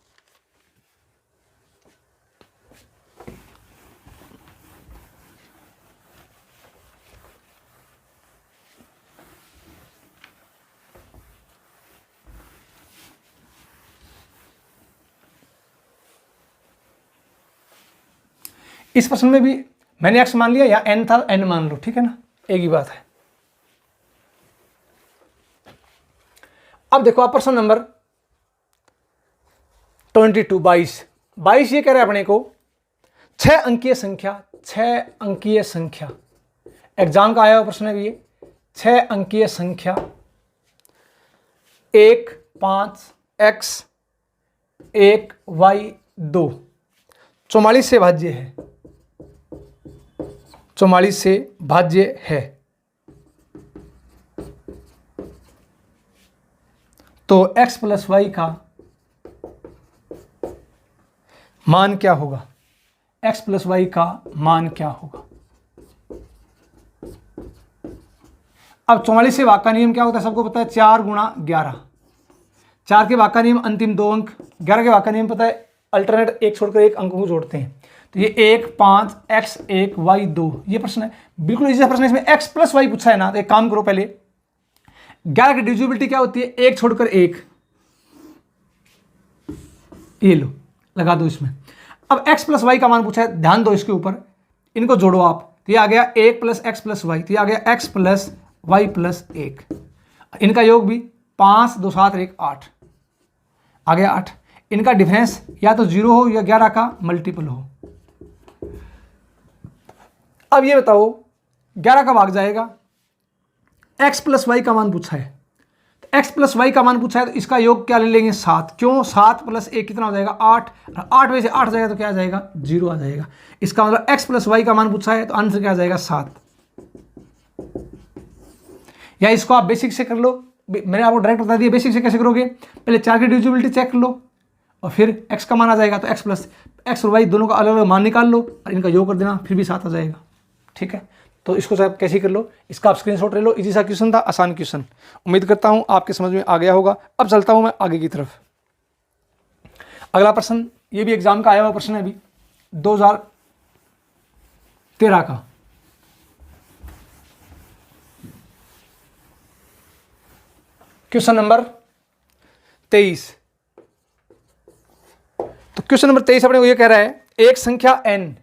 इस प्रश्न में भी मैंने x मान लिया या n था n मान लो, ठीक है ना, एक ही बात है। अब देखो आप प्रश्न नंबर 22 ये कह रहे हैं अपने को 6 अंकीय संख्या 6 अंकीय संख्या, एग्जाम का आया हुआ प्रश्न है ये, 6 अंकीय संख्या 1 5 x 1 y 2 44 से भाज्य है, 44 से भाज्य है। तो x प्लस वाई का मान क्या होगा, x प्लस वाई का मान क्या होगा। अब 44 से भाग का नियम क्या होता है, सबको पता है, 4 गुणा 11। 4 के भाग का नियम अंतिम 2 अंक, 11 के भाग का नियम पता है, अल्टरनेट एक छोड़कर एक अंक को जोड़ते हैं। तो ये 1 5 x 1 y 2 ये प्रश्न है, बिल्कुल इजी प्रश्न है। इसमें x प्लस वाई पूछा है ना, तो एक काम करो, पहले 11 की डिविजिबिलिटी क्या होती है, एक छोड़कर एक, ये लो लगा दो इसमें। अब x प्लस वाई का मान पूछा है, ध्यान दो इसके ऊपर, इनको जोड़ो आप, तो ये आ गया 1 प्लस एक्स प्लस वाई, तो ये आ गया x प्लस वाई प्लस 1, इनका योग भी 5 2 7 1 8 आ गया 8। इनका डिफरेंस या तो 0 हो या 11 का मल्टीपल हो। अब ये बताओ 11 का भाग जाएगा, x प्लस वाई का मान पूछा है, तो x प्लस वाई का मान पूछा है, तो इसका योग क्या ले लेंगे 7, क्यों 7 प्लस 1 कितना हो जाएगा 8, और 8 में से 8 जाएगा तो क्या आ जाएगा 0 आ जाएगा। इसका मतलब x प्लस वाई का मान पूछा है, तो आंसर क्या आ जाएगा 7। या इसको आप बेसिक से कर लो, मैंने आपको डायरेक्ट बता दिया बेसिक से कैसे करोगे, पहले 4 की डिविजिबिलिटी चेक कर लो और फिर x का मान आ जाएगा, तो x प्लस एक्स और y दोनों का अलग अलग मान निकाल लो और इनका योग कर देना, फिर भी 7 आ जाएगा। ठीक है, तो इसको आप कैसे कर लो, इसका आप स्क्रीनशॉट ले लो। इजी सा क्वेश्चन था, आसान क्वेश्चन, उम्मीद करता हूं आपके समझ में आ गया होगा। अब चलता हूं मैं आगे की तरफ। अगला प्रश्न, ये भी एग्जाम का आया हुआ प्रश्न है अभी 2013 का। Question number 23। तो क्वेश्चन नंबर 23 अपने को ये कह रहा है, एक संख्या n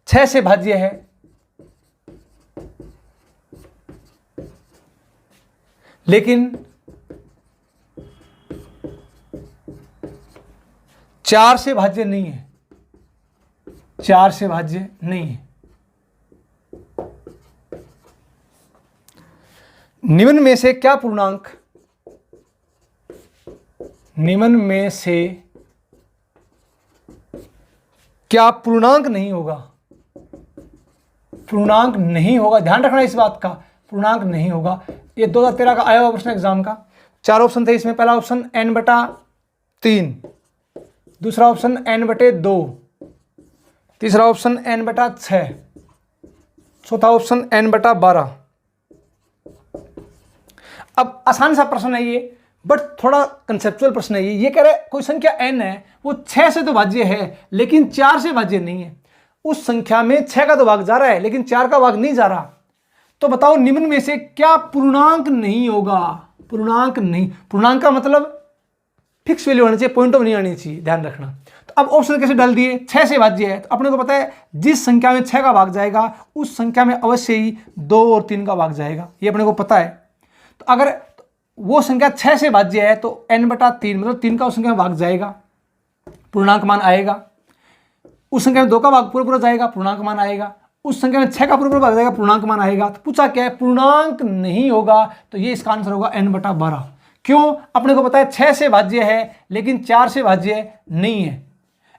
6 से भाज्य है, लेकिन 4 से भाज्य नहीं है, 4 से भाज्य नहीं है। निम्न में से क्या पूर्णांक, निम्न में से क्या पूर्णांक नहीं होगा, पूर्णांक नहीं होगा, ध्यान रखना इस बात का, पूर्णांक नहीं होगा। ये 2013 का आया हुआ प्रश्न एग्जाम का। 4 ऑप्शन थे इसमें, पहला ऑप्शन n/3, दूसरा ऑप्शन n/2, तीसरा ऑप्शन n/6, चौथा ऑप्शन n/12। अब आसान सा प्रश्न है ये, बट थोड़ा कंसेप्चुअल प्रश्न है ये कह रहा है कोई संख्या n है, वो 6 से तो भाज्य है लेकिन 4 से भाज्य नहीं है। उस संख्या में 6 का तो भाग जा रहा है लेकिन 4 का भाग नहीं जा रहा। तो बताओ निम्न में से क्या पूर्णांक नहीं होगा, पूर्णांक नहीं, पूर्णांक का मतलब फिक्स वैल्यू आनी चाहिए, पॉइंट ऑफ नहीं आनी चाहिए, ध्यान रखना। तो अब ऑप्शन कैसे डाल दिए, 6 से भाज्य है, तो अपने को पता है जिस संख्या में 6 का भाग जाएगा उस संख्या में अवश्य ही 2 और 3 का भाग जाएगा, ये अपने को पता है। तो अगर वो संख्या 6 से भाज्य है तो n/3 मतलब 3 का उस संख्या में भाग जाएगा, पूर्णांक मान आएगा। उस संख्या में 2 का भाग पूरा जाएगा, पूर्णांक मान आएगा। उस संख्या में 6 का पूरा भाग जाएगा, पूर्णांक मान आएगा। तो पूछा क्या है, पूर्णांक नहीं होगा, तो ये इसका आंसर होगा n/12। क्यों, अपने को पता है 6 से भाज्य है लेकिन 4 से भाज्य नहीं है।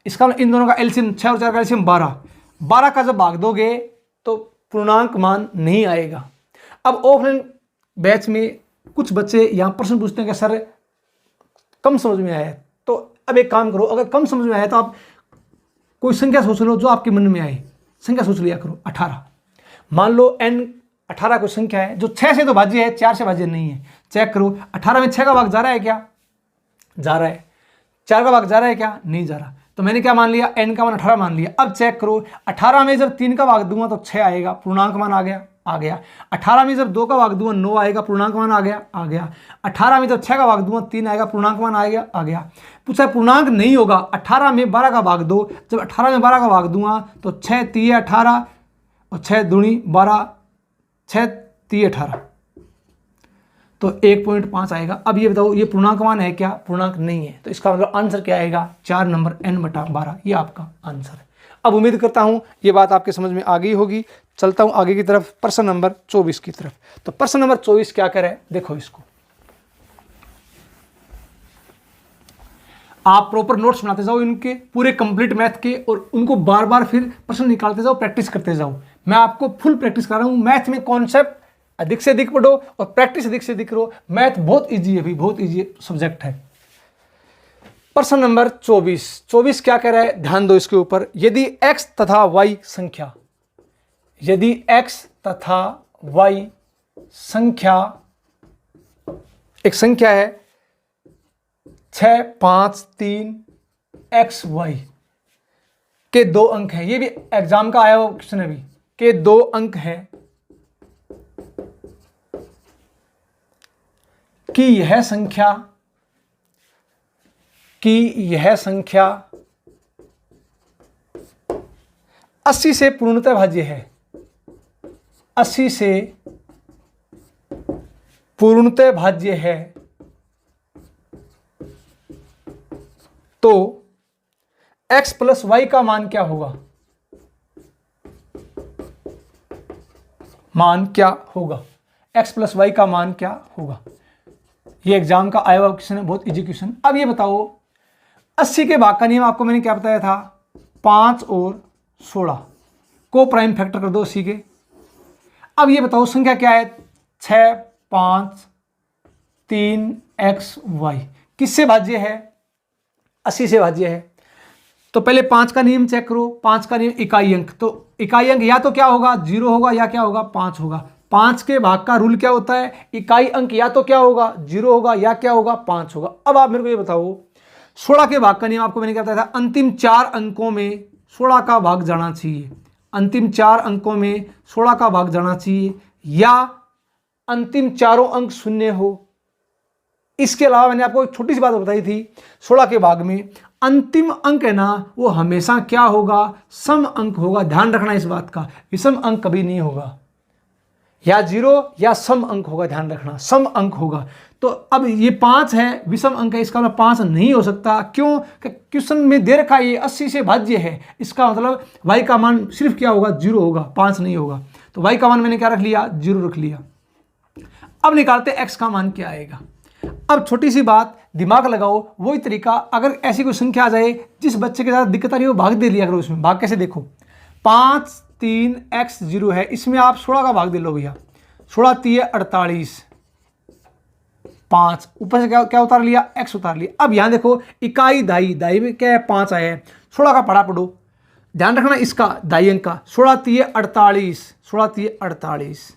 इसका इन दोनों का एलसीएम 6 और 4 का एलसीएम 12 का जब भाग दोगे तो पूर्णांक मान नहीं आएगा। अब ऑफलाइन बैच में कुछ बच्चे यहाँ प्रश्न पूछते हैं कि सर कम समझ में आया है, तो अब एक काम करो, अगर कम समझ में आया तो आप कोई संख्या सोच लो जो आपके मन में आए, संख्या सोच लिया करो। 18 मान लो n18 कोई संख्या है जो 6 से तो भाज्य है, 4 से भाज्य नहीं है। चेक करो 18 में 6 का भाग जा रहा है क्या, जा रहा है। 4 का भाग जा रहा है क्या, नहीं जा रहा। तो मैंने क्या मान लिया, n का मान 18 मान लिया। अब चेक करो 18 में जब 3 का भाग दूंगा तो 6 आएगा, पूर्णांक मान आ गया। 18 में जब 2 का भाग दूंगा 9 आएगा, पूर्णांक मान आ गया। 18 में जब 6 का भाग दूंगा 3 आएगा, पूर्णांक मान आ गया। पूछा पूर्णांक नहीं होगा, 18 में 12 का भाग दो। जब 18 में 12 का भाग दूंगा तो 6 3 18 और 6 दूनी 12, 6 3 18। तो 1.5 आएगा। अब ये बताओ ये पूर्णांक मान है क्या? पूर्णांक नहीं है, तो इसका मतलब आंसर क्या आएगा? 4 नंबर n/12, ये आपका आंसर है। अब उम्मीद करता हूं ये बात आपके समझ में आ गई होगी। चलता हूं आगे की तरफ, प्रश्न नंबर 24 की तरफ। तो प्रश्न नंबर 24 क्या करे, देखो इसको आप प्रॉपर नोट्स बनाते जाओ इनके पूरे कंप्लीट मैथ के, और उनको बार बार फिर प्रश्न निकालते जाओ, प्रैक्टिस करते जाओ। मैं आपको फुल प्रैक्टिस करा रहा हूं। मैथ में कॉन्सेप्ट अधिक से अधिक पढ़ो और प्रैक्टिस अधिक से अधिक करो। मैथ बहुत इजी है, भी बहुत इजी सब्जेक्ट है। प्रश्न नंबर 24 क्या कह रहा है, ध्यान दो इसके ऊपर। यदि x तथा y संख्या, यदि x तथा y संख्या, एक संख्या है 6, 5, 3 XY के 2 अंक हैं, ये भी एग्जाम का आया हुआ क्वेश्चन है अभी, के 2 अंक हैं, कि यह संख्या 80 से पूर्णतः भाज्य है, 80 से पूर्णतः भाज्य है, तो x प्लस वाई का मान क्या होगा? मान क्या होगा? x प्लस वाई का मान क्या होगा? ये एग्जाम का आया हुआ क्वेश्चन है, बहुत इजी क्वेश्चन। अब ये बताओ 80 के भाग का नियम आपको मैंने क्या बताया था? 5 और 16 को प्राइम फैक्टर कर दो 80 के। अब ये बताओ संख्या क्या है? 6, 5, 3 XY किससे भाज्य है? 80 से भाज्य है। तो पहले 5 का नियम चेक करो। 5 का नियम इकाई अंक, तो इकाई अंक या तो क्या होगा? 0 होगा, या क्या होगा? 5 होगा। 5 के भाग का रूल क्या होता है? इकाई अंक या तो क्या होगा? 0 होगा, या क्या होगा? 5 होगा। अब आप मेरे को ये बताओ 16 के भाग का नियम आपको मैंने क्या बताया था? अंतिम 4 अंकों में 16 का भाग जाना चाहिए, अंतिम 4 अंकों में 16 का भाग जाना चाहिए, या अंतिम चारों अंक शून्य हो। इसके अलावा मैंने आपको एक छोटी सी बात बताई थी, 16 के भाग में अंतिम अंक है ना, वो हमेशा क्या होगा? सम अंक होगा। ध्यान रखना इस बात का, विषम अंक कभी नहीं होगा, या 0 या सम अंक होगा। ध्यान रखना, सम अंक होगा। तो अब ये 5 है, विषम अंक है, इसका मतलब 5 नहीं हो सकता। क्यों? क्वेश्चन में दे रखा है ये 80 से भाज्य है, इसका मतलब y का मान सिर्फ क्या होगा? 0 होगा, 5 नहीं होगा। तो y का मान मैंने क्या रख लिया? 0 रख लिया। अब निकालते x का मान क्या आएगा। अब छोटी सी बात, दिमाग लगाओ, वही तरीका। अगर ऐसी कोई संख्या आ जाए जिस बच्चे के साथ दिक्कत आ रही है, वो भाग दे लिया करो। उसमें भाग कैसे देखो, 5, 3 x 0 है, इसमें आप 16 का भाग दे लो भैया। 16 3 48, 5 ऊपर से क्या उतार लिया? x उतार लिया। अब यहां देखो इकाई दाई में क्या है? 5 आया है। 16 का पढ़ा पढ़ो, ध्यान रखना इसका दाई अंक का। 16 3 48, 16 3 48।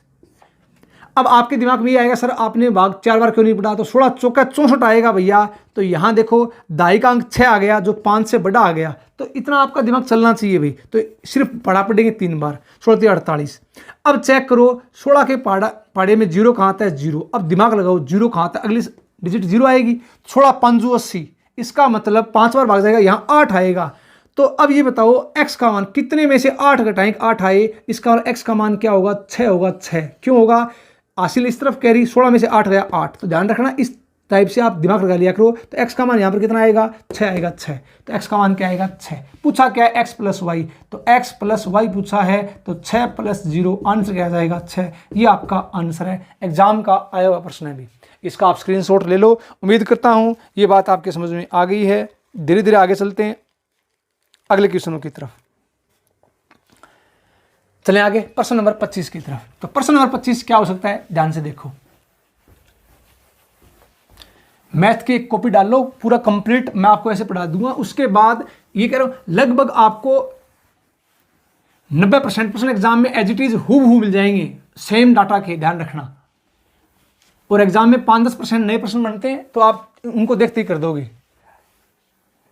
अब आपके दिमाग में ये आएगा सर आपने भाग 4 बार क्यों नहीं पढ़ा? तो 16 चौका 64 आएगा भैया। तो यहां देखो दाई का अंक 6 आ गया, जो 5 से बड़ा आ गया। तो इतना आपका दिमाग चलना चाहिए भाई। तो सिर्फ पढ़ा पढ़ेंगे 3 बार, 16 3 48। अब चेक करो 16 के पाड़े में 0 कहाँ आता है? 0। अब दिमाग लगाओ 0 कहाँ आता है? अगली डिजिट 0 आएगी। 16 5 80, इसका मतलब 5 बार भाग जाएगा, यहाँ 8 आएगा। तो अब ये बताओ x का मान कितने में से 8 घटाएं? 8 आए, इसका मतलब x का मान क्या होगा? 6 होगा। 6 क्यों होगा? हासिल इस तरफ कैरी, 16 में से 8 गया 8। तो ध्यान रखना इस टाइप से आप दिमाग लगा लिया करो। तो x का मान यहाँ पर कितना आएगा? 6 आएगा। 6, तो x का मान क्या आएगा? 6। पूछा क्या है? x प्लस वाई, तो x प्लस वाई पूछा है, तो 6 प्लस 0 आंसर क्या जाएगा? 6। ये आपका आंसर है, एग्जाम का आया हुआ प्रश्न है भी। इसका आप स्क्रीनशॉट ले लो। उम्मीद करता हूँ ये बात आपके समझ में आ गई है। धीरे धीरे आगे चलते हैं अगले क्वेश्चनों की तरफ। चलें आगे प्रश्न नंबर 25 की तरफ। तो प्रश्न नंबर 25 क्या हो सकता है? ध्यान से देखो, मैथ की एक कॉपी डाल लो, पूरा कंप्लीट मैं आपको ऐसे पढ़ा दूंगा। उसके बाद ये कह रहा हूं लगभग आपको 90% प्रश्न एग्जाम में एज इट इज हूबहू मिल जाएंगे, सेम डाटा के। ध्यान रखना, और एग्जाम में 5-10% नए प्रश्न बनते हैं, तो आप उनको देखते ही कर दोगे।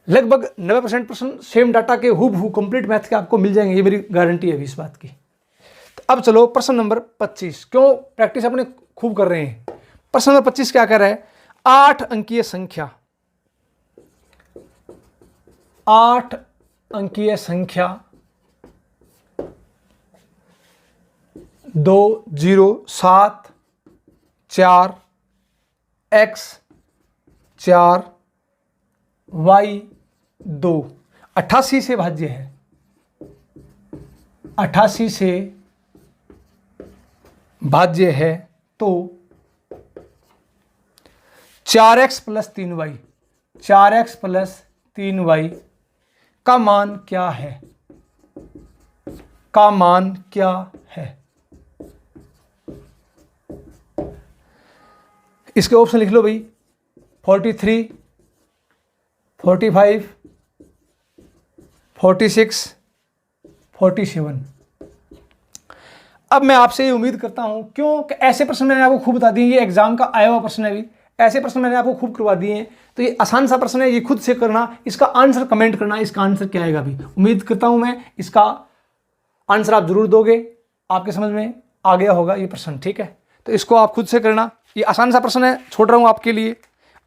लगभग 90% प्रश्न सेम डाटा के हूबहू कंप्लीट मैथ के आपको मिल जाएंगे, ये मेरी गारंटी है इस बात की। तो अब चलो प्रश्न नंबर 25। क्यों प्रैक्टिस अपने खूब कर रहे हैं। प्रश्न नंबर 25 क्या कर रहा है? 8 अंकीय संख्या, 8 अंकीय संख्या 2 0 7 4 x 4 y 2 88 से भाज्य है, 88 से भाज्य है, तो 4x plus 3y, 4x plus 3y का मान क्या है, का मान क्या है। इसके ऑप्शन लिख लो भाई, 43, 45, 46, 47। अब मैं आपसे ये उम्मीद करता हूं, क्योंकि ऐसे प्रश्न मैंने आपको खूब बता दिए, ये एग्जाम का आया हुआ प्रश्न है, भी ऐसे प्रश्न मैंने आपको खूब करवा दिए हैं, तो ये आसान सा प्रश्न है, ये खुद से करना, इसका आंसर कमेंट करना, इसका आंसर क्या आएगा भी। उम्मीद करता हूं मैं इसका आंसर आप जरूर दोगे, आपके समझ में आ गया होगा ये प्रश्न, ठीक है। तो इसको आप खुद से करना, ये आसान सा प्रश्न है, छोड़ रहा हूं आपके लिए।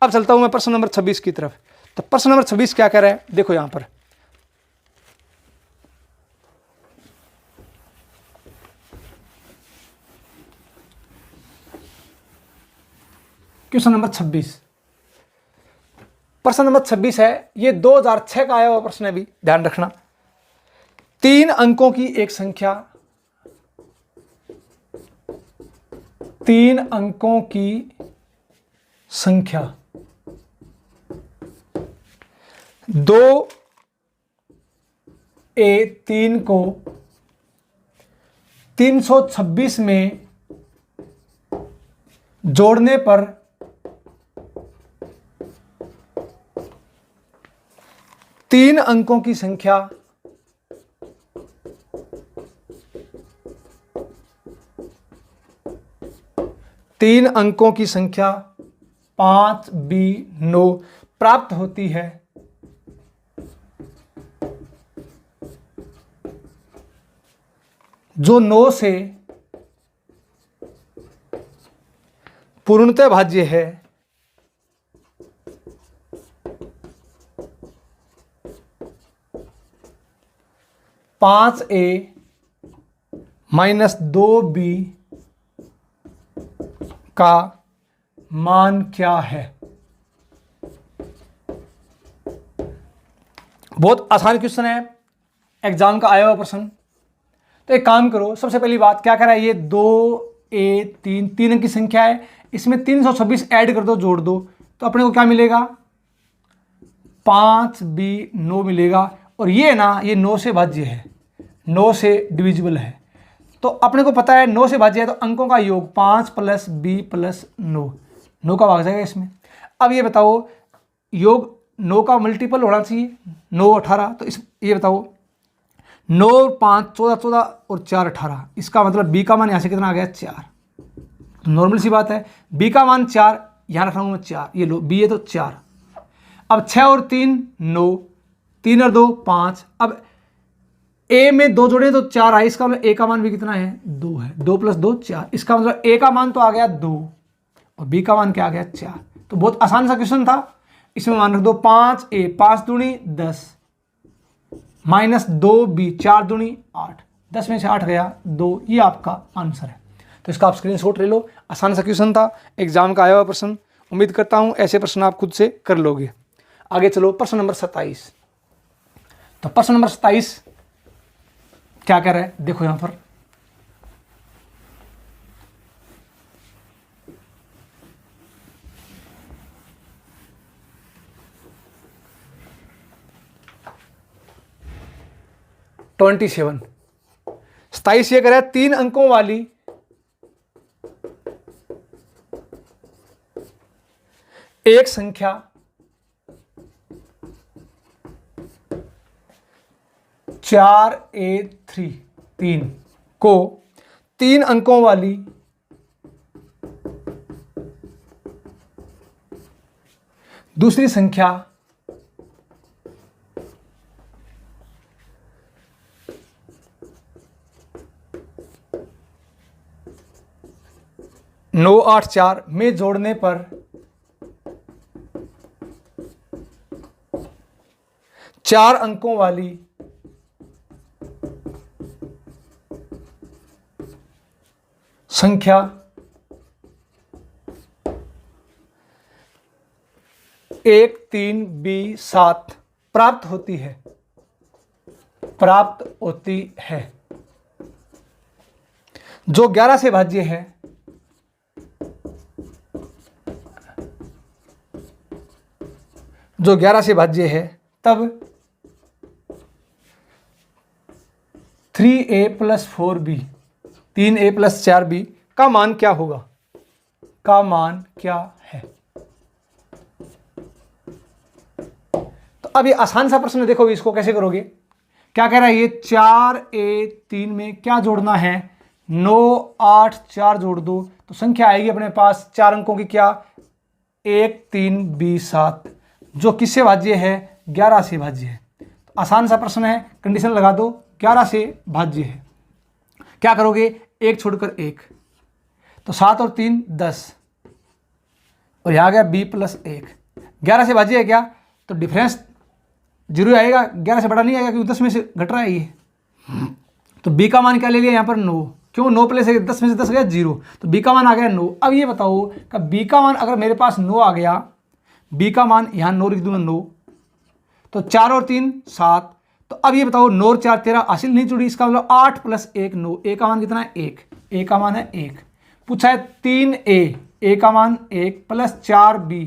अब चलता हूं मैं प्रश्न नंबर 26 की तरफ। तो प्रश्न नंबर 26 क्या कह रहा है, देखो यहां पर, क्वेश्चन नंबर 26, प्रश्न नंबर 26 है, ये 2006 का आया हुआ प्रश्न है भी, ध्यान रखना। 3 अंकों की एक संख्या, 3 अंकों की संख्या 2a3 को 326 में जोड़ने पर 3 अंकों की संख्या 3 अंकों की संख्या 5b9 प्राप्त होती है। जो 9 से पूर्णतः भाज्य है। (5a - 2b) का मान क्या है। बहुत आसान क्वेश्चन है, एग्जाम का आया हुआ प्रश्न। तो एक काम करो, सबसे पहली बात क्या करा है, ये 2a3 3 अंक की संख्या है, इसमें 326 ऐड कर दो, जोड़ दो, तो अपने को क्या मिलेगा, 5b9 मिलेगा। और ये ना, ये 9 से भाज्य है, 9 से डिविजिबल है, तो अपने को पता है 9 से भाज्य है, तो अंकों का योग 5 + b + 9 का भाग जाएगा इसमें। अब ये बताओ, योग 9 का मल्टीपल होना चाहिए, 9 18, तो ये बताओ 9 5 14 14 और 4 18, इसका मतलब b का मान यहाँ से कितना आ गया, 4। तो नॉर्मल सी बात है, b का मान 4, यहाँ रख रहा हूँ मैं 4, ये लो b है तो 4। अब 6 और 3 9, 3 और 2 5। अब a में 2 जोड़े तो 4 आए, इसका मतलब a का मान भी कितना है, 2 है, 2 + 2 4, इसका मतलब a का मान तो आ गया 2 और b का मान क्या आ गया, 4। तो बहुत आसान सा क्वेश्चन था, इसमें मान रख दो 5a 5 दूनी 10 - 2b 4 दूनी 8, 10 में से 8 गया 2, ये आपका आंसर है। तो इसका आप स्क्रीनशॉट ले लो, आसान सा क्वेश्चन था, एग्जाम का आया हुआ प्रश्न। उम्मीद करता हूं ऐसे प्रश्न आप खुद से कर लोगे। आगे चलो, प्रश्न नंबर 27। तो प्रश्न नंबर 27 क्या कह रहा है, देखो यहां पर, (27) 27 ये कह रहा है, 3 अंकों वाली एक संख्या 4a3 को 3 अंकों वाली दूसरी संख्या 9 8 4 में जोड़ने पर 4 अंकों वाली संख्या 1 3 B 7 प्राप्त होती है जो 11 से भाज्य है, तब 3A + 4B 3A + 4B का मान क्या होगा, का मान क्या है। तो अब ये आसान सा प्रश्न है, देखो इसको कैसे करोगे। क्या कह रहा है ये 4A 3 में क्या जोड़ना है, 9 8 4 जोड़ दो तो संख्या आएगी अपने पास 4 अंकों की, क्या 1 3 B 7 जो किससे भाज्य है, 11 से भाज्य है। तो आसान सा प्रश्न है, कंडीशन लगा दो, 11 से भाज्य है। क्या करोगे, 1 छोड़कर 1 तो 7 और 3 10 और यहां आ गया B + 1। 11 से भाज्य है क्या, तो डिफरेंस 0 आएगा, 11 से बड़ा नहीं आएगा क्योंकि 10 में से घट रहा है ये। तो B का मान क्या ले लिया यहाँ पर 9, क्यों 9 प्लस 10 में से 10 गया 0, तो B का मान आ गया 9। अब ये बताओ कि B का मान अगर मेरे पास 9 आ गया, B का मान यहाँ 9 लिख दूंगा 9, तो 4 और 3 7। तो अब ये बताओ 9 और 4 13 हासिल नहीं जुड़ी, इसका मतलब 8 + 1 9, A का मान कितना है 1, A का मान है 1। पूछा है 3A, A का मान 1 + 4B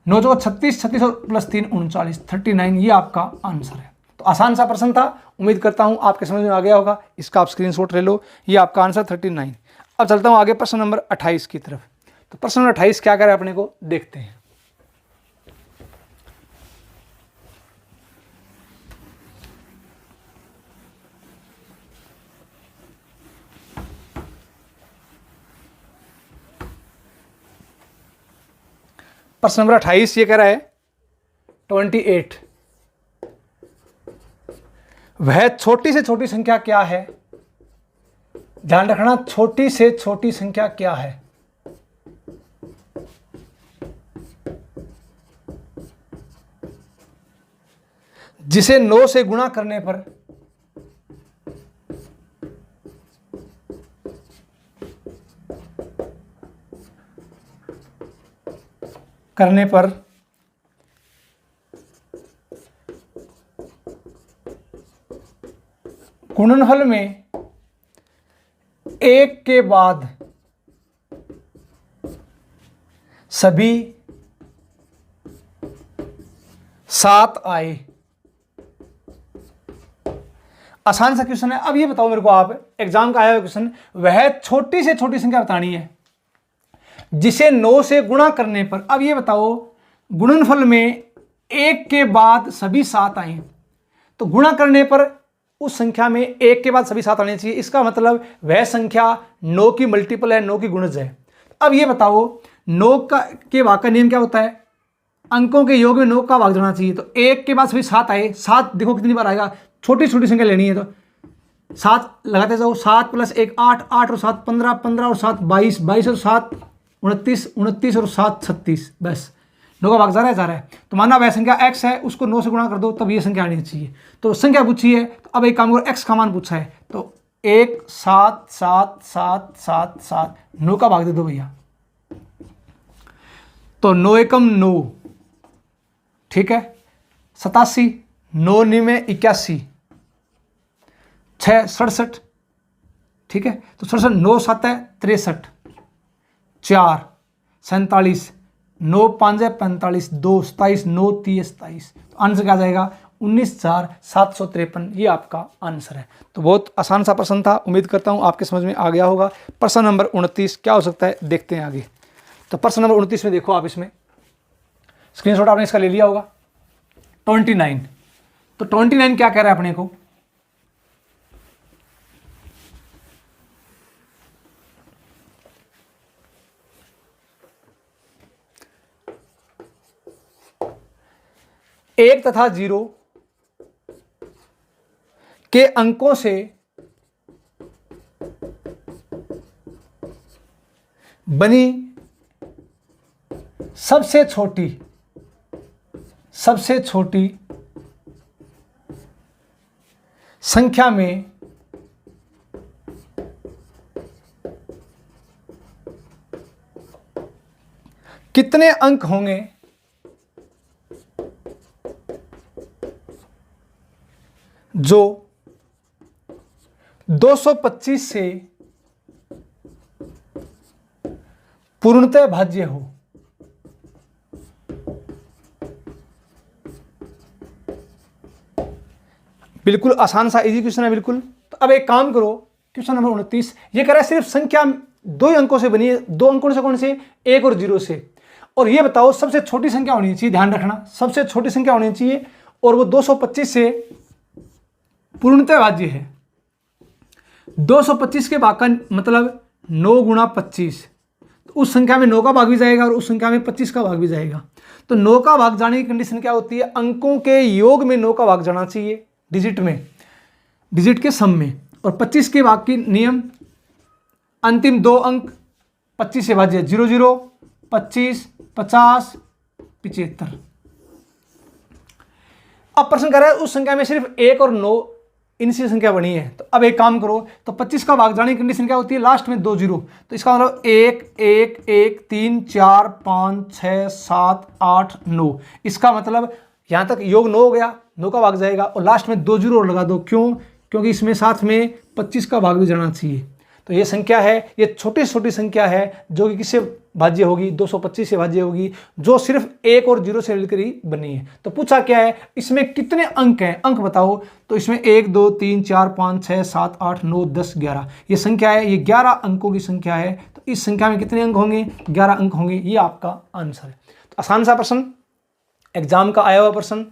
9 जो 36 36 और + 3 39 39, ये आपका आंसर है। तो आसान सा प्रश्न था, उम्मीद करता हूं आपके समझ में आ गया होगा। इसका आप स्क्रीनशॉट ले लो, ये आपका आंसर 39। अब चलता हूं आगे प्रश्न नंबर 28 की तरफ। तो प्रश्न नंबर 28 क्या करे अपने को देखते हैं। प्रश्न नंबर 28 ये कह रहा है 28, वह छोटी से छोटी संख्या क्या है, ध्यान रखना छोटी से छोटी संख्या क्या है, जिसे 9 से गुणा करने पर गुणनफल में 1 के बाद सभी 7 आए। आसान सा क्वेश्चन है। अब ये बताओ मेरे को, आप एग्जाम का आया हुआ क्वेश्चन, वह छोटी से छोटी संख्या बतानी है जिसे 9 से गुणा करने पर, अब ये बताओ गुणनफल में 1 के बाद सभी 7 आए, तो गुणा करने पर उस संख्या में 1 के बाद सभी 7 आने चाहिए। इसका मतलब वह संख्या 9 की मल्टीपल है, 9 की गुणज है। अब ये बताओ 9 के भाग का नियम क्या होता है, अंकों के योग में 9 का भाग जाना चाहिए। तो 1 के बाद सभी 7 आए, 7 देखो कितनी बार आएगा, छोटी छोटी संख्या लेनी है तो 7 लगाते जाओ, 7 + 1 8 8 और 7 15 15 और 7 22 22 और 7 29 29 और 7 36, बस 9 का भाग जा रहा है। तो माना वह संख्या x है, उसको 9 से गुणा कर दो तब ये संख्या आनी चाहिए। तो संख्या पूछी है, तो अब एक काम करो, x का मान पूछा है तो 1 7 7 7 7 7 9 का भाग दे दो भैया, तो 9 एकम 9, ठीक है 87, 9 9 81, 6 67, ठीक है तो 67, 9 7 63, 4 47, 9 5 45, 2 27, 9 30 27, तो आंसर क्या जाएगा 19,753, ये आपका आंसर है। तो बहुत आसान सा प्रश्न था, उम्मीद करता हूँ आपके समझ में आ गया होगा। प्रश्न नंबर 29 क्या हो सकता है देखते हैं आगे। तो प्रश्न नंबर 29 में देखो आप, इसमें स्क्रीनशॉट आपने इसका ले लिया होगा। 29, तो 29 क्या कह रहा है अपने को, एक तथा 0 के अंकों से बनी सबसे छोटी संख्या में कितने अंक होंगे जो 225 से पूर्णतः भाज्य हो। बिल्कुल आसान सा इजी क्वेश्चन है बिल्कुल। तो अब एक काम करो, क्वेश्चन नंबर 29 ये कह रहा है सिर्फ संख्या 2 अंकों से बनी है। 2 अंकों से कौन से? 1 और 0 से। और ये बताओ सबसे छोटी संख्या होनी चाहिए, ध्यान रखना सबसे छोटी संख्या होनी चाहिए, और वो 225 से पूर्णतः भाज्य है। 225 के भाग का मतलब 9 गुणा 25, तो उस संख्या में 9 का भाग भी जाएगा और उस संख्या में 25 का भाग भी जाएगा। तो 9 का भाग जाने की कंडीशन क्या होती है? अंकों के योग में 9 का भाग जाना चाहिए, डिजिट में, डिजिट के सम में। और 25 के भाग की नियम, अंतिम 2 अंक 25 से भाज्य, 00, 25, 50, 75। अब प्रश्न कर रहा है उस संख्या में सिर्फ 1 और 9 इनसे संख्या बनी है। तो अब एक काम करो, तो 25 का भाग जाने की कंडीशन क्या होती है? लास्ट में 2 0। तो इसका मतलब 1 1 1 3 4 5 6 7 8 9। इसका मतलब यहां तक योग 9 हो गया, 9 का भाग जाएगा और लास्ट में 2 0 और लगा दो। क्यों? क्योंकि इसमें साथ में 25 का भाग भी जाना चाहिए। तो ये संख्या है, ये छोटी छोटी संख्या है जो कि किससे भाज्य होगी? 225 से भाज्य होगी, जो सिर्फ 1 और 0 से मिलकर ही बनी है। तो पूछा क्या है, इसमें कितने अंक हैं? अंक बताओ। तो इसमें 1 2 3 4 5 6 7 8 9 10 11 ये संख्या है, ये 11 अंकों की संख्या है। तो इस संख्या में कितने अंक होंगे? 11 अंक होंगे। ये आपका आंसर है। तो आसान सा प्रश्न, एग्जाम का आया हुआ प्रश्न,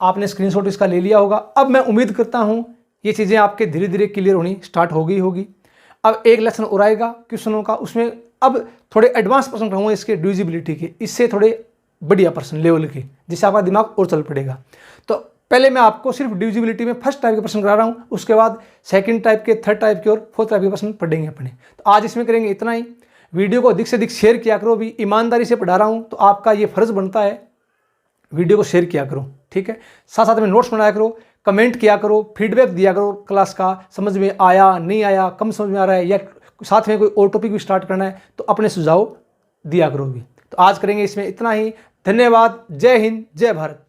आपने स्क्रीनशॉट इसका ले लिया होगा। अब मैं उम्मीद करता हूं ये चीज़ें आपके धीरे धीरे क्लियर होनी स्टार्ट हो गई होगी। अब एक लेसन और आएगा क्वेश्चनों का, उसमें अब थोड़े एडवांस प्रश्न रहूँगा इसके डिविजिबिलिटी के, इससे थोड़े बढ़िया प्रश्न लेवल के, जिससे आपका दिमाग और चल पड़ेगा। तो पहले मैं आपको सिर्फ डिविजिबिलिटी में फर्स्ट टाइप के प्रश्न करा रहा हूँ, उसके बाद सेकंड टाइप के, थर्ड टाइप के और फोर्थ टाइप के प्रश्न पढ़ेंगे अपने। तो आज इसमें करेंगे इतना ही। वीडियो को अधिक से अधिक शेयर किया करो, भी ईमानदारी से पढ़ा रहा हूँ तो आपका ये फर्ज बनता है वीडियो को शेयर किया करो, ठीक है। साथ साथ में नोट्स बनाया करो, कमेंट किया करो, फीडबैक दिया करो क्लास का, समझ में आया नहीं आया, कम समझ में आ रहा है, या साथ में कोई और टॉपिक भी स्टार्ट करना है तो अपने सुझाव दिया करो भी। तो आज करेंगे इसमें इतना ही। धन्यवाद। जय हिंद, जय भारत।